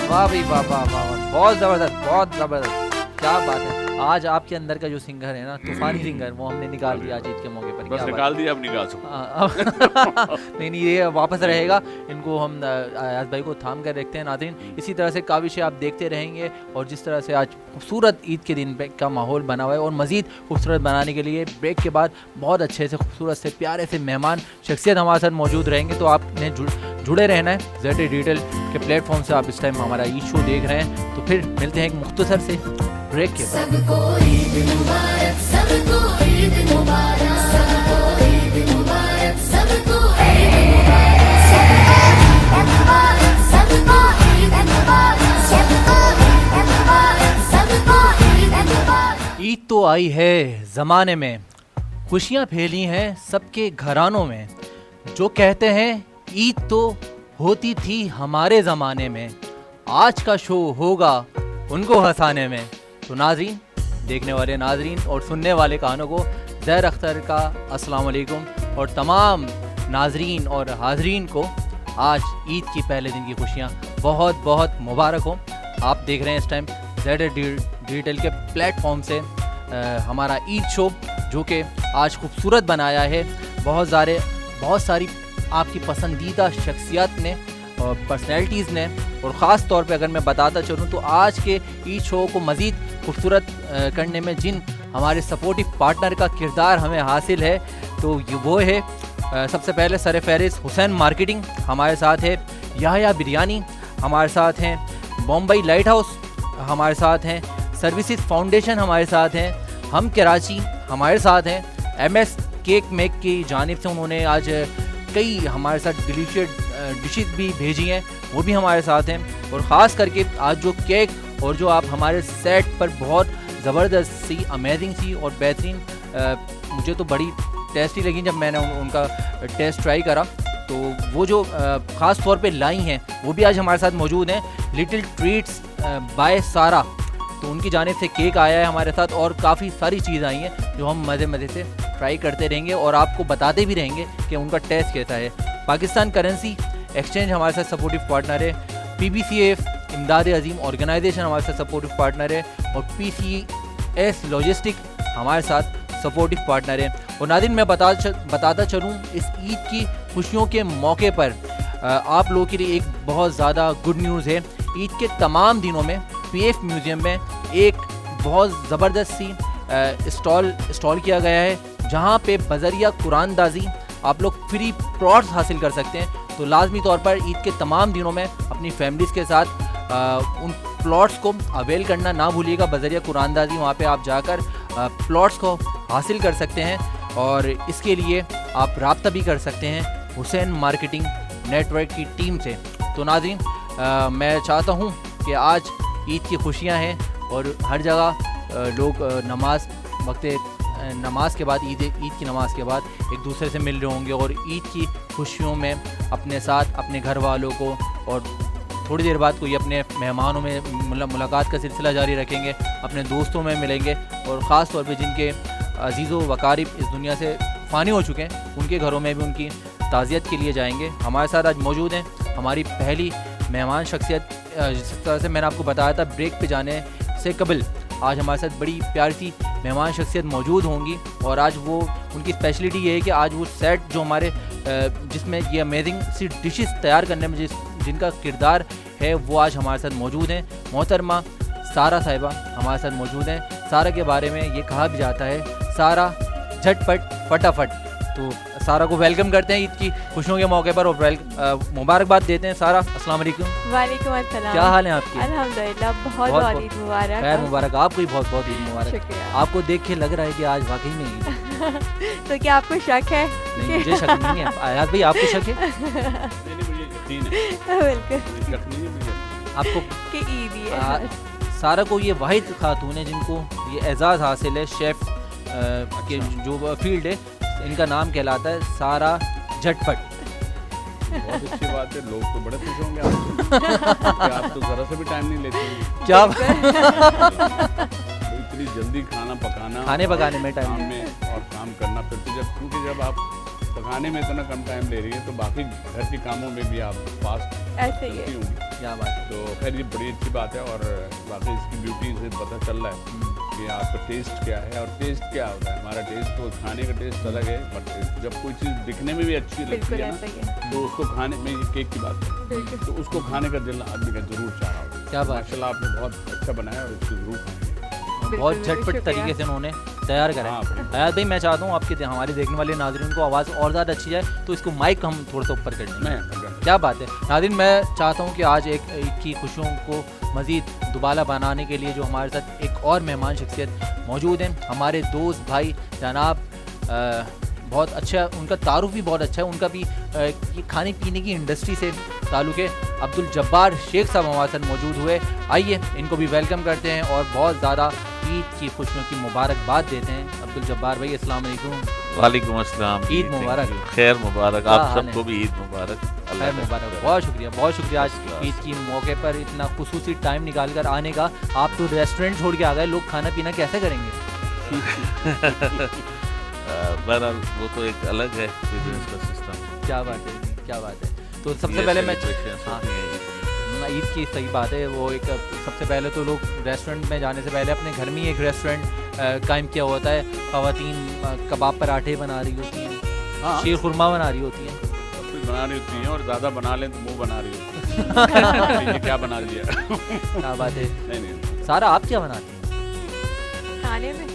वाह भाई, वाह वाह वाह वाह। बहुत ज़बरदस्त, बहुत ज़बरदस्त। क्या बात है। आज आपके अंदर का जो सिंगर है ना, तूफानी सिंगर, वो हमने निकाल दिया आज ईद के मौके पर। बस क्या निकाल दिया, अब निकाल सकते। नहीं नहीं, ये वापस रहेगा। इनको हम अयाज भाई को थाम कर रखते हैं। नाज़रीन, इसी तरह से काविशें आप देखते रहेंगे, और जिस तरह से आज खूबसूरत ईद के दिन पे का माहौल बना हुआ है, और मज़ीद खूबसूरत बनाने के लिए ब्रेक के बाद बहुत अच्छे से खूबसूरत से प्यारे से मेहमान शख्सियत हमारे साथ मौजूद रहेंगे। तो आपने जुड़े रहना है ZD डिजिटल के प्लेटफॉर्म से। आप इस टाइम हमारा ईद शो देख रहे हैं, तो फिर मिलते हैं एक मुख्तसर से ब्रेक के बाद। सबको ईद मुबारक, सबको ईद मुबारक, सबको ईद मुबारक, सबको ईद मुबारक, सबको ईद मुबारक, सबको ईद मुबारक, सबको ईद मुबारक। ईद तो आई है ज़माने में, खुशियाँ फैली हैं सबके घरानों में, जो कहते हैं ईद तो होती थी हमारे ज़माने में, आज का शो होगा उनको हंसाने में। तो नाज़रीन, देखने वाले नाज़रीन और सुनने वाले कानों को ज़हर अख्तर का अस्सलाम वालेकुम, और तमाम नाज़रीन और हाज़रीन को आज ईद की पहले दिन की खुशियाँ बहुत बहुत मुबारक हो। आप देख रहे हैं इस टाइम ZD डिजिटल के प्लेटफॉर्म से हमारा ईद शो, जो कि आज खूबसूरत बनाया है बहुत सारी आपकी पसंदीदा शख्सियत ने और पर्सनैलिटीज़ ने। और ख़ास तौर पे अगर मैं बताता चलूँ तो आज के ईद शो को मज़ीद खूबसूरत करने में जिन हमारे सपोर्टिव पार्टनर का किरदार हमें हासिल है, तो ये वो है सबसे पहले सर फहरिस्त हुसैन मार्केटिंग, हमारे साथ है याह्या बिरयानी, हमारे साथ हैं बॉम्बई लाइट हाउस, हमारे साथ हैं सर्विसेज फाउंडेशन, हमारे साथ हैं हम कराची, हमारे साथ हैं MS केक मेक की जानिब से उन्होंने आज कई हमारे साथ डिलीशियस डिशेस भी भेजी हैं, वो भी हमारे साथ हैं। और ख़ास करके आज जो केक और जो आप हमारे सेट पर बहुत ज़बरदस्त सी, अमेजिंग सी और बेहतरीन, मुझे तो बड़ी टेस्टी लगी जब मैंने उनका टेस्ट ट्राई करा, तो वो जो ख़ास तौर पे लाई हैं वो भी आज हमारे साथ मौजूद हैं। लिटिल ट्रीट्स बाय सारा, तो उनकी जानिब से केक आया है हमारे साथ, और काफ़ी सारी चीज़ आई हैं जो हम मज़े से ट्राई करते रहेंगे और आपको बताते भी रहेंगे कि उनका टेस्ट कैसा है। पाकिस्तान करेंसी एक्सचेंज हमारे साथ सपोर्टिव पार्टनर है, PBCF इमदाद अजीम ऑर्गेनाइजेशन हमारे साथ सपोर्टिव पार्टनर है, और PCS लॉजिस्टिक हमारे साथ सपोर्टिव पार्टनर है। और नाज़रीन, मैं बताता चलूँ, इस ईद की खुशियों के मौके पर आप लोगों के लिए एक बहुत ज़्यादा गुड न्यूज़ है। ईद के तमाम दिनों में PF म्यूज़ियम में एक बहुत ज़बरदस्त सी स्टॉल किया गया है जहाँ पे बजरिया कुरानदाजी आप लोग फ्री प्लॉट्स हासिल कर सकते हैं। तो लाजमी तौर पर ईद के तमाम दिनों में अपनी फैमिलीज़ के साथ उन प्लॉट्स को अवेल करना ना भूलिएगा। बजरिया कुरानदाजी वहाँ पे आप जाकर प्लॉट्स को हासिल कर सकते हैं और इसके लिए आप रब्ता भी कर सकते हैं हुसैन मार्केटिंग नेटवर्क की टीम से। तो नाज़रीन, मैं चाहता हूँ कि आज ईद की खुशियाँ हैं और हर जगह लोग नमाज के बाद ईद की नमाज़ के बाद एक दूसरे से मिल रहे होंगे और ईद की खुशियों में अपने साथ अपने घर वालों को और थोड़ी देर बाद कोई अपने मेहमानों में मुलाकात का सिलसिला जारी रखेंगे, अपने दोस्तों में मिलेंगे और ख़ास तौर पे जिनके अजीज़ो वकारिब इस दुनिया से फ़ानी हो चुके हैं उनके घरों में भी उनकी ताज़ियत के लिए जाएंगे। हमारे साथ आज मौजूद हैं हमारी पहली मेहमान शख्सियत। जिस तरह से मैंने आपको बताया था ब्रेक पे जाने से कबल, आज हमारे साथ बड़ी प्यारी सी मेहमान शख्सियत मौजूद होंगी और आज वो उनकी स्पेशलिटी ये है कि आज वो सेट जो हमारे जिसमें ये अमेजिंग सी डिशेस तैयार करने में जिनका किरदार है वो आज हमारे साथ मौजूद हैं। मोहतरमा सारा साहिबा हमारे साथ मौजूद हैं। सारा के बारे में ये कहा भी जाता है सारा झटपट फटाफट। तो सारा को वेलकम करते हैं ईद की खुशियों के मौके पर और मुबारकबाद देते हैं। सारा अस्सलाम वालेकुम। वालेकुम अस्सलाम। क्या हाल है आपके? अल्हम्दुलिल्लाह, बहुत ईद मुबारक। खैर मुबारक, आपको भी बहुत बहुत ईद मुबारक। शुक्रिया। आपको देख के लग रहा है कि आज वाकई में ईद है। तो क्या आपको शक है? नहीं, मुझे शक नहीं है। आयात भाई, आपको शक है? बिल्कुल आपको कि ईद ही है। सारा को ये वाहिद खातून है जिनको ये एजाज़ हासिल है शेफ़ के जो फील्ड है, इनका नाम कहलाता है सारा झटपट। बहुत अच्छी बात है, लोग तो बड़े खुश होंगे आपसे। आप तो ज़रा से भी टाइम नहीं लेते। क्या तो इतनी जल्दी खाने पकाने में टाइम में और काम करना, फिर तो क्योंकि जब आप पकाने में इतना कम टाइम ले रही है तो बाकी घर के कामों में भी आप फास्ट ऐसे ही है। होंगी। क्या बात है। तो खैर ये बड़ी अच्छी बात है और वाकई इसकी ब्यूटी से पता चल रहा है कि आपका टेस्ट क्या है और टेस्ट क्या होता है। हमारा टेस्ट तो खाने का टेस्ट अलग है, बट जब कोई चीज़ दिखने में भी अच्छी लगती है ना तो उसको खाने में, ये केक की बात है, तो उसको खाने का दिल आदमी का जरूर चाह रहा होगा। क्या बात। माशाल्लाह आपने बहुत अच्छा बनाया और इसको जरूर खाएंगे। बहुत झटपट तरीके से उन्होंने तैयार करा है। हयात भाई, मैं चाहता हूँ आपके हमारे देखने वाले नाज़रीन को आवाज़ और ज़्यादा अच्छी जाए तो इसको माइक हम थोड़ा सा ऊपर कर दें। क्या बात है नाज़रीन, मैं चाहता हूँ कि आज एक की खुशियों को मज़ीद दुबाला बनाने के लिए जो हमारे साथ एक और मेहमान शख्सियत मौजूद हैं, हमारे दोस्त भाई जनाब, बहुत अच्छा, उनका तारुफ भी बहुत अच्छा है, उनका भी ये खाने पीने की इंडस्ट्री से ताल्लुक़ है। अब्दुल जब्बार शेख साहब हमारे साथ मौजूद हुए। आइए इनको भी वेलकम करते हैं और बहुत ज़्यादा ईद की खुशियों की मुबारकबाद देते हैं। अब्दुल जब्बार भाई, अस्सलाम वालेकुम। वालेकुम अस्सलाम। ईद मुबारक। खैर मुबारक, आप सबको भी ईद मुबारक। खैर मुबारक। बहुत शुक्रिया आज ईद की मौके पर इतना खुसूसी टाइम निकाल कर आने का। आप तो रेस्टोरेंट छोड़ के आ गए, लोग खाना पीना कैसे करेंगे? बहरहाल वो तो एक अलग है बिजनेस का सिस्टम। क्या बात है, क्या बात है। तो सबसे पहले मैं ईद की सही बात है, वो एक सबसे पहले तो लोग रेस्टोरेंट में जाने से पहले अपने घर में ही एक रेस्टोरेंट कायम किया होता है। ख़वातीन कबाब पराठे बना रही होती हैं, शीर खुरमा बना रही होती हैं, सब कुछ बना रही होती हैं और ज़्यादा बना लें तो मुँह बना रही होती है। ये क्या बना दिया? क्या बात है। नहीं सारा आप क्या बनाती हैं खाने में?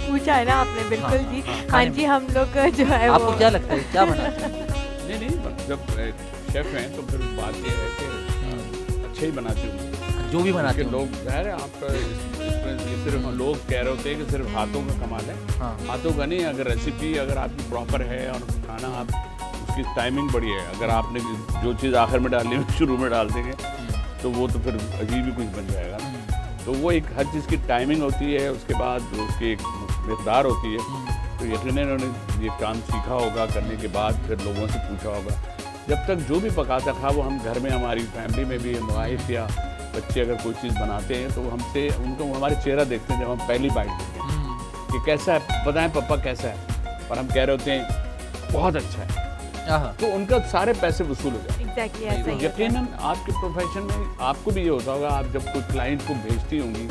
पूछा है ना आपने। बिल्कुल जी, हाँ जी, हम लोग जो है आपको क्या लगता है क्या बनाते हैं? नहीं, जब शेफ हैं तो फिर बात ये है कि अच्छा ही बनाते हो जो भी बनाते हैं लोग। ज़ाहिर है आप इसमें ये सिर्फ लोग कह रहे होते हैं कि सिर्फ हाथों का कमाल है। हाथों का नहीं, अगर रेसिपी अगर आपकी प्रॉपर है और खाना आप उसकी टाइमिंग बड़ी है, अगर आपने जो चीज़ आखिर में डालनी है शुरू में डाल देंगे तो वो तो फिर अजीब ही कुछ बन जाएगा ना। तो वो एक हर चीज़ की टाइमिंग होती है, उसके बाद उसकी एक मकदार होती है। तो यकीनन उन्होंने ये काम सीखा होगा, करने के बाद फिर लोगों से पूछा होगा। जब तक जो भी पकाता था वो हम घर में हमारी फैमिली में भी वाइफ या बच्चे अगर कोई चीज़ बनाते हैं तो हमसे उनको हमारे चेहरा देखते हैं जब हम पहली बाइट देते हैं कि कैसा है, बताएं पापा कैसा है, और हम कह रहे होते हैं बहुत अच्छा है, तो उनका सारे पैसे वसूल हो जाते हैं। एग्जैक्टली। यकीनन आपके प्रोफेशन में आपको भी ये होता होगा, आप जब कोई क्लाइंट को भेजती होंगी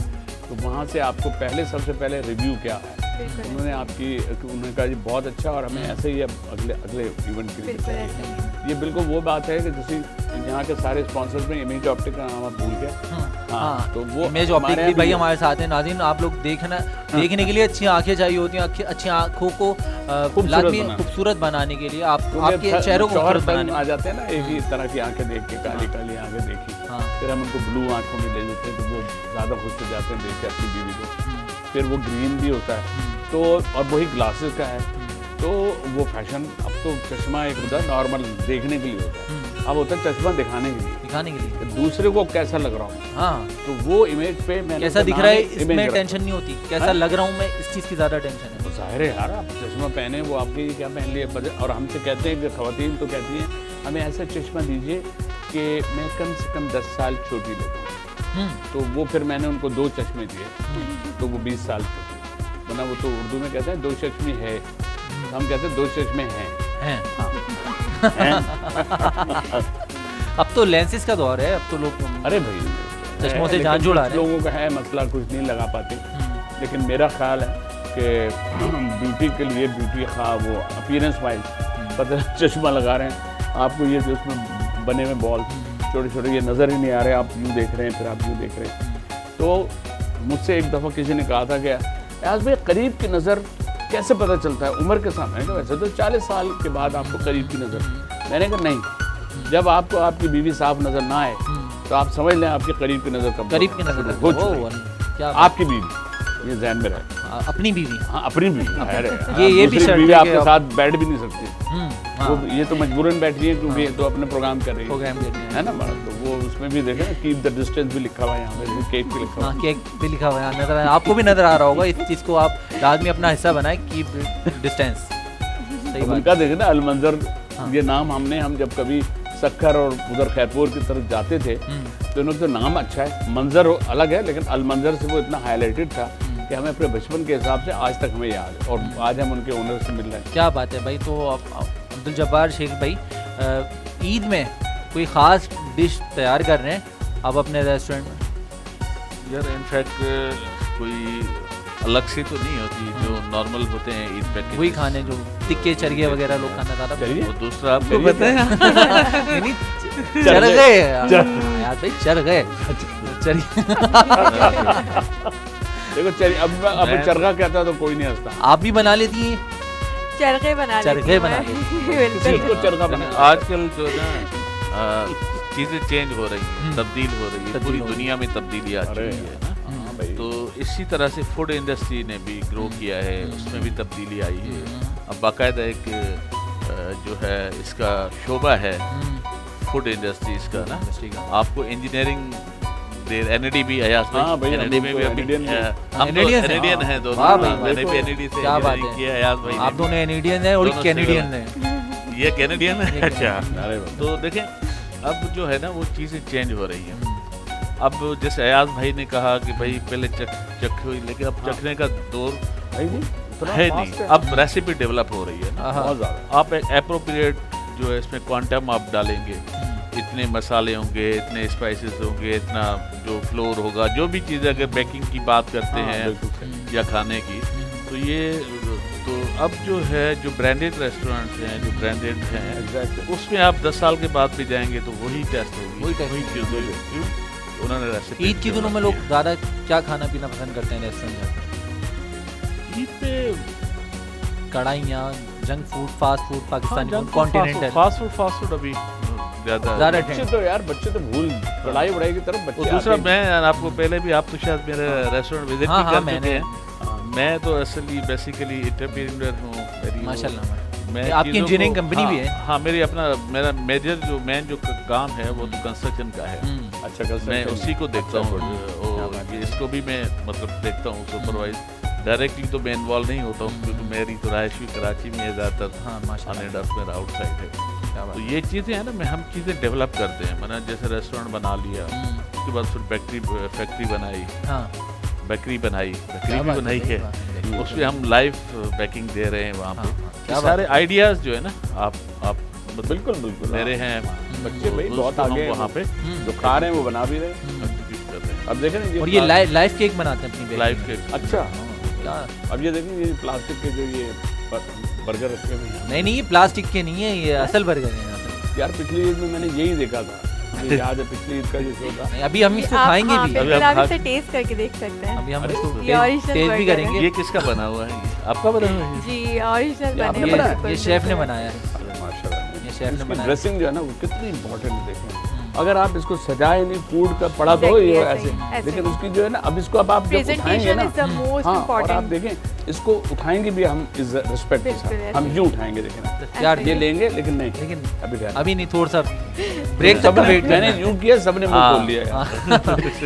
तो वहाँ से आपको पहले सबसे पहले रिव्यू क्या है, उन्होंने उन्होंने कहा जी बहुत अच्छा, और हमें ऐसे ही अब अगले इवेंट के लिए चाहिए। ये बिल्कुल वो बात है कि जैसे यहाँ के सारे स्पॉन्सर्स में इमेज ऑप्टिक का नाम आप भूल गए। हाँ, तो वो इमेज ऑप्टिक भी भाई हमारे साथ हैं। नाज़रीन, आप लोग देखने के लिए अच्छी आंखें चाहिए होती हैं, अच्छी आंखों को लाजमी खूबसूरत बनाने के लिए आपके चेहरों को खूबसूरत बनाने आ जाते हैं ना, एक ही तरह की आंखें देख के, काली काली आंखें देखी, फिर हम उनको ब्लू आंखों में ले लेते हैं तो वो ज़्यादा खुश हो जाते हैं देख के अपनी बीवी को। फिर वो ग्रीन भी होता है, तो और वही ग्लासेस का है, तो वो फैशन अब तो चश्मा एक होता है नॉर्मल देखने के लिए होता है, अब होता है चश्मा दिखाने के लिए दूसरे को कैसा लग रहा हूँ। हाँ, तो वो इमेज पे मैंने कैसा दिख रहा है इसमें टेंशन नहीं होती, कैसा लग रहा हूँ मैं, इस चीज़ की ज़्यादा टेंशन है। तो जाहिर है यार, आप चश्मा पहने, वो आपके लिए क्या पहन लिए, और हमसे कहते हैं कि ख़वातीन तो कहती हैं हमें ऐसा चश्मा दीजिए कि मैं कम से कम 10 साल छोटी लगूँ। तो वो फिर मैंने उनको 2 चश्मे दिए, तो वो 20 साल छोटी, वरना वो तो उर्दू में कहते हैं 2 चश्मे है, हम कहते हैं 2 चश्मे हैं। अब तो लेंसेज का दौर है, अब तो लोग अरे भाई चश्मों से जान जुड़ा रहे हैं। लोगों का है मसला, कुछ नहीं लगा पाते, लेकिन मेरा ख्याल है कि ब्यूटी के लिए ब्यूटी खा वो अपीयरेंस वाइज पता चश्मा लगा रहे हैं आपको, ये जो उसमें बने हुए बॉल छोटे छोटे ये नज़र ही नहीं आ रहे, आप यूँ देख रहे हैं, फिर आप यूँ देख रहे हैं। तो मुझसे एक दफ़ा किसी ने कहा था कि यार भाई करीब की नज़र कैसे पता चलता है उम्र के सामने, तो वैसे तो 40 साल के बाद आपको करीब की नज़र। मैंने कहा नहीं, जब आपको आपकी बीवी साफ नज़र ना आए तो आप समझ लें आपके करीब की नज़र कब करीब की नज़र हो चुकी है। आपकी बीवी, ये ज़हन में रहे, अपनी बीवी, हाँ अपनी बीवी, ये भी बीवी आपके साथ बैठ भी नहीं सकती, तो ये तो मजबूरन बैठी है क्योंकि तो अपने प्रोग्राम कर रही है ना, तो वो उसमें भी देखें ना, कीप द डिस्टेंस भी लिखा हुआ है यहाँ पे, केक भी लिखा हुआ है, केक भी लिखा हुआ है, नजर आपको भी नजर आ रहा होगा, इस चीज़ को आप लाजमी अपना हिस्सा बनाएं, कीप डिस्टेंस। उनका देखें ना अलमंजर, ये नाम हम जब कभी सक्खर और उधर खैरपुर की तरफ जाते थे तो इन्होंने तो नाम अच्छा है, मंजर अलग है, लेकिन अलमंजर से वो इतना हाईलाइटेड था कि हमें अपने बचपन के हिसाब से आज तक हमें याद है, और आज हम उनके ओनर से मिल रहे हैं। क्या बात है भाई। तो अब्दुल जब्बार शेख भाई, ईद में कोई ख़ास डिश तैयार कर रहे हैं आप अपने रेस्टोरेंट में? यार इनफैक्ट कोई अलग से तो नहीं होती, जो नॉर्मल होते हैं ईद पे वही खाने जो टिक्के चरगे वगैरह लोग खाना ज़्यादा। वो दूसरा आपको पता है चरगे यार भाई, चरगे देखो अब चरगा कहता तो कोई नहीं हंसता। आप भी बना लेती हैं? चरगे बना चरगा बना। आजकल जो ना चीज़ें चेंज हो रही हैं, तब्दील हो रही है, पूरी दुनिया में तब्दीली आ चुकी है। तो इसी तरह से फूड इंडस्ट्री ने भी ग्रो किया है, उसमें भी तब्दीली आई है। अब बाकायदा एक जो है इसका शोबा है फूड इंडस्ट्रीज का ना, आपको इंजीनियरिंग एनईडी भी है, एनईडी में भी हम कैनेडियन हैं दोनों, मैंने भी एनईडी से इंजीनियरिंग किया है, भाई आप दोनों कैनेडियन हैं और कैनेडियन हैं, ये कैनेडियन है। अच्छा, तो देखें अब जो है ना वो चीज़ें चेंज हो रही हैं। अब जैसे अयाज भाई ने कहा कि भाई पहले चख हुई, लेकिन अब चखने का दौर है नहीं, अब रेसिपी डेवलप हो रही है ना, आप एक एप्रोप्रिएट जो है इसमें क्वांटम आप डालेंगे, इतने मसाले होंगे, इतने स्पाइसेस होंगे, इतना जो फ्लोर होगा, जो भी चीज़ अगर बेकिंग की बात करते हैं या खाने की, तो ये तो अब जो है जो ब्रांडेड रेस्टोरेंट्स हैं, जो ब्रांडेड हैं, उसमें आप 10 साल के बाद भी जाएंगे तो वही टेस्ट होगी, वही चीज़ होगी। उन्होंने रेसिपी ईद के दिनों में लोग ज़्यादा क्या खाना पीना पसंद करते हैं रेस्टोरेंट जाकर? ईद पे कढ़ाइयाँ, junk food, fast food, Pakistani continental fast food अभी ज़्यादा बच्चे तो यार बच्चे तो भूल कढ़ाई बढ़ाई की तरफ बच्चे। दूसरा मैं आपको पहले भी आप तो शायद मेरे रेस्टोरेंट विजिट भी कर चुके हैं, मैं तो असली बेसिकली इंटरप्रेन्योर हूँ, माशाल्लाह। मैं आपकी इंजीनियरिंग कंपनी भी है? हाँ, मेरा मेजर जो मेन जो काम है वो तो कंस्ट्रक्शन का है। अच्छा, मैं उसी को देखता हूँ, और इसको भी मैं मतलब देखता हूँ सुपरवाइज, डायरेक्टली तो मैं इन्वॉल्व नहीं होता हूँ क्योंकि मेरी तो रहायश भी कराची में है ज़्यादातर। हाँ, माशाल्लाह, मेरा आउटसाइड है। तो ये चीज़ें हैं ना, हम चीज़ें डेवलप करते हैं, मैंने जैसे रेस्टोरेंट बना लिया, उसके बाद फिर फैक्ट्री बनाई, बेकरी भी बनाई है, उसमें हम लाइव बेकिंग दे रहे हैं वहाँ पे। सारे आइडियाज़ जो है ना आप बिल्कुल मेरे हैं बच्चे भाई बहुत आगे वहाँ पे, जो खा रहे हैं वो बना भी रहे हैं। अब देखें ना और ये लाइव केक बनाते हैं अपनी बेकरी लाइव में। केक। अच्छा, क्या? अब ये देखिए ये प्लास्टिक के जो ये बर्गर रखे हुए हैं नहीं ये प्लास्टिक के नहीं है, ये असल बर्गर है असल। यार, पिछली ईद में मैंने यही देखा था, मुझे याद है पिछली ईद का जो शो था। नहीं, अभी हम इसको आप खाएंगे हाँ, भी, बिल्कुल, हम आप खा- इसे टेस्ट करके देख सकते हैं। अभी हम अरे, इसको ये original टेस्ट भी burger है। करेंगे। ये किसका बना हुआ है? ये आपका बना हुआ है? जी ओरिजिनल आपने बने बनाया? बिल्कुल, ये शेफ ने बिल्कुल। बनाया है, अरे माशाल्लाह, ये शेफ ने इसकी बनाया। ड्रेसिंग जो है ना वो कितनी इंपॉर्टेंट देखें। अगर आप इसको सजाए नहीं, फूड का पड़ा तो Exactly, ये ऐसे ऐसे, ही, ऐसे लेकिन ही। उसकी जो है ना, अब इसको अब आप जब उठाएंगे Presentation ना, is the most हाँ, और आप important. देखें इसको उठाएंगे भी हम इस रिस्पेक्ट के बिल्कुल, साथ, ऐसे हम ही। यूं उठाएंगे, देखें ना, यार ये लेंगे लेकिन नहीं, लेकिन अभी ध्यान अभी नहीं, थोड़ा सा ब्रेक तक सबने वेट मैंने यूं किया, सबने मुंह हाँ। खोल लिया यार।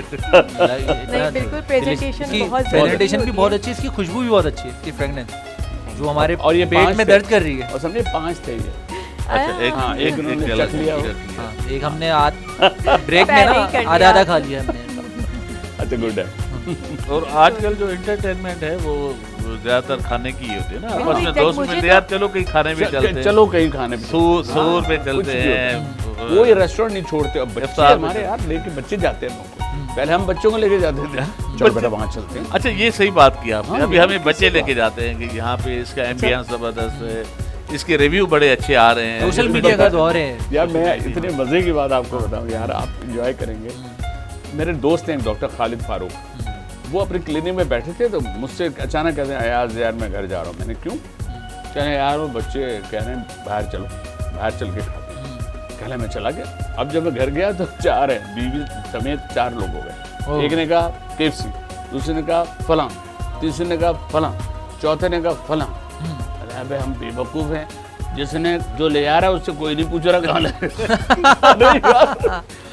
नहीं बिल्कुल प्रेजेंटेशन बहुत प्रेजेंटेशन जरूरी भी होती बहुत है। अच्छी है, इसकी खुशबू भी बहुत अच्छी है, इसकी फ्रेगनेंस जो हमारे और ये पेट 5 में थे। दर्द कर रही है। और समझे 5 थे ये। अच्छा, एक हाँ, एक उन्होंने गलत चख लिया वो। चख लिया। हाँ, एक हमने ब्रेक में पहले ही कर ना लिया। आधा खा लिया हमने। अच्छा, गुड है। और आजकल जो एंटरटेनमेंट है वो ज्यादातर खाने की ही होती है ना, बिल्कुल, आपस में exact, दोस्त मुझे मिलते तो- यार चलो कहीं खाने भी चलते हैं, चलो कहीं खाने पे सूर पे हाँ, चलते कुछ भी होता है। हैं, वो ये रेस्टोरेंट नहीं छोड़ते, अब बच्चे इफ्तार पे हमारे चलते यार लेके बच्चे जाते हैं वहाँ। पहले हम बच्चों को लेके जाते थे, चलो बेटा वहाँ चलते हैं। अच्छा ये सही बात की आपने। हाँ, अभी ये हमें तो बच्चे सही लेके बात। जाते हैं कि यहाँ पे इसका एम्बियंस जबरदस्त है, इसके रिव्यू बड़े अच्छे आ रहे हैं। सोशल मीडिया का दौर है। यार मैं इतने मजे की बात आपको बताऊं यार, आप इंजॉय करेंगे। मेरे दोस्त हैं डॉक्टर खालिद फारूक, वो अपने क्लिनिक में बैठे थे तो मुझसे अचानक कहते हैं अयाज यार मैं घर जा रहा हूँ। मैंने क्यों? कह रहे हैं यार वो बच्चे कह रहे हैं बाहर चलो, बाहर चल के खाते हैं। कह रहे मैं चला गया। अब जब मैं घर गया तो 4 हैं, बीवी समेत 4 लोग हो गए। एक ने कहा KFC, दूसरे ने कहा फलां, तीसरे ने कहा फलां, चौथे ने कहा फलां। अरे अबे हम बेवकूफ़ हैं, जिसने जो ले आ रहा है उससे कोई नहीं पूछ रहा कहाँ ले।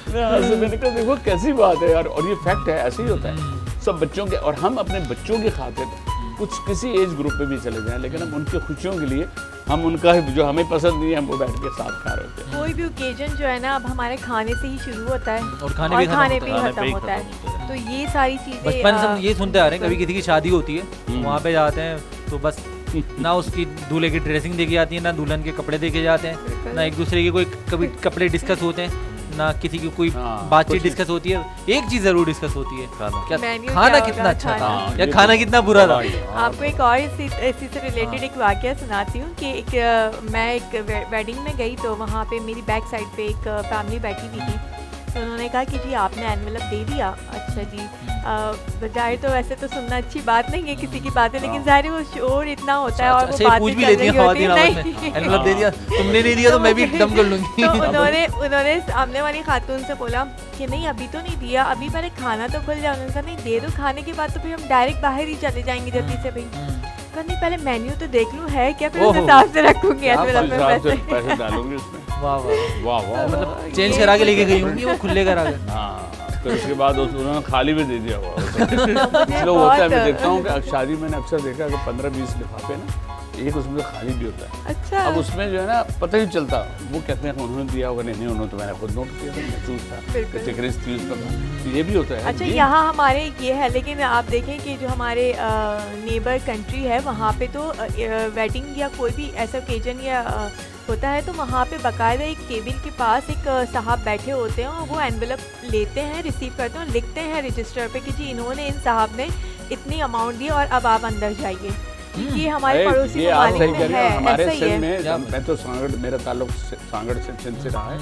मैंने कहा देखो कैसी बात है यार, और ये फैक्ट है, ऐसे ही होता है सब बच्चों के। और हम अपने बच्चों की खातिर कुछ किसी एज ग्रुप पे भी चले जाएं, लेकिन हम उनकी खुशियों के लिए हम उनका जो हमें पसंद नहीं है हम वो बैठ के साथ खा रहे होते हैं। कोई भी ओकेजन जो है ना अब हमारे खाने से ही शुरू होता है और खाने भी खत्म होता है। तो ये सारी चीजें बचपन से हम ये सुनते आ रहे हैं, कभी किसी की शादी होती है तो वहाँ पे जाते हैं तो बस ना उसकी दूल्हे की ड्रेसिंग देखी जाती है, ना दुल्हन के कपड़े देखे जाते हैं, ना एक दूसरे के कोई कभी कपड़े डिस्कस होते हैं, ना किसी की कोई हाँ, बातचीत कुछ डिस्कस होती है। एक चीज जरूर डिस्कस होती है, खाना। क्या मेन्यू खाना क्या कितना होगा, अच्छा खाना। था हाँ, या ये खाना तो- कितना बुरा था। आपको एक और इसी से रिलेटेड एक वाकया सुनाती हूँ कि मैं एक वेडिंग में गई तो वहाँ पे मेरी बैक साइड पे एक फैमिली बैठी हुई थी। तो उन्होंने कहा कि जी आपने एनवेलप दे दिया। अच्छा जी, जाहिर तो वैसे तो सुनना अच्छी बात नहीं है किसी की बातें, लेकिन जाहिर है वो शोर इतना होता है और वो अच्छा, बातें पूछ भी चल लेती रही है होती खवातीन है। आपस में, एनवेलप दे दिया तुमने नहीं दिया तो मैं भी दम कर लूंगी। तो उन्होंने सामने वाली खातून से बोला कि नहीं अभी तो नहीं दिया, अभी पहले खाना तो खुल जाए। उन्होंने कहा नहीं दे दो, खाने के बाद तो फिर हम डायरेक्ट बाहर ही चले जाएंगे जल्दी से भाई। कहा नहीं पहले मेन्यू तो देख लूँ है क्या, फिर उस ओहो। हिसाब से रखूंगी आप एनवेलप में हिसाब से पैसे। पैसे डालूंगे उसमें। वाह वाह, वाह वाह, मतलब चेंज करा के लेके गई होंगी वो, खुले करा के। हाँ, फिर उसके बाद उन्होंने खाली भी दे दिया हुआ। कुछ लोग होता है, मैं देखता हूँ कि शादी मैंने अक्सर देखा कि 15-20 लिफाफे ना, एक उसमें खाली भी होता है। अच्छा अब उसमें जो है ना पता ही चलता, वो कहते हैं उन्होंने दिया होगा, नहीं उन्होंने तो मैंने खुद नोट किया था, महसूस था, बिल्कुल। सिक्रेट थी उसका। तो ये भी होता है। अच्छा ये- यहाँ हमारे ये है, लेकिन आप देखें कि जो हमारे नेबर कंट्री है वहाँ पे तो वेडिंग या कोई भी ऐसा ओकेजन या होता है तो वहाँ पे बाकायदा एक टेबल के पास एक साहब बैठे होते हैं और वो एनवेलप लेते हैं, रिसीव करते हैं और लिखते हैं रजिस्टर पे कि जी इन्होंने इन साहब ने इतनी अमाउंट दी और अब आप अंदर जाइए। ये हमारे अरे, पड़ोसी ये आप ममालिक सही में कह रहे है, हो। हमारे ऐसा ही सिंध है। में, मैं तो सांगड़, मेरा ताल्लुक सांगड़ से सिंध से रहा है।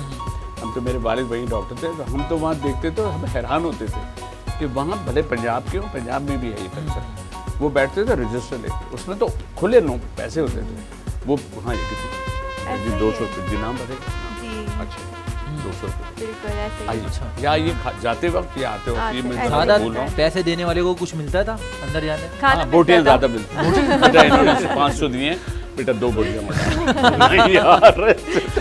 हम तो मेरे वालिद वहीं डॉक्टर थे, तो हम तो वहाँ देखते तो हम हैरान होते थे कि वहाँ भले पंजाब के हो, पंजाब में भी है ये कल्चर। वो बैठते थे रजिस्टर लेके, उसमें तो खुले नो पैसे होते थे। वो हाँ ये कितने ऐसे जी ही 200 है। रुपये जी नाम बताइए। जी अच्छा 200 रुपये। बिल्कुल ऐसे ही। आइए या ये जाते वक्त या आते वक्त ये मैं ऐसे ज़्यादा ही बोल रहा हूँ। पैसे देने वाले को कुछ मिलता था अंदर जाने? खाना हाँ, मिलता बोटियाँ था। ज़्यादा मिलती बेटा इन्होंने 500 दिए, बेटा 2 बोटियाँ मंगा। नहीं यार,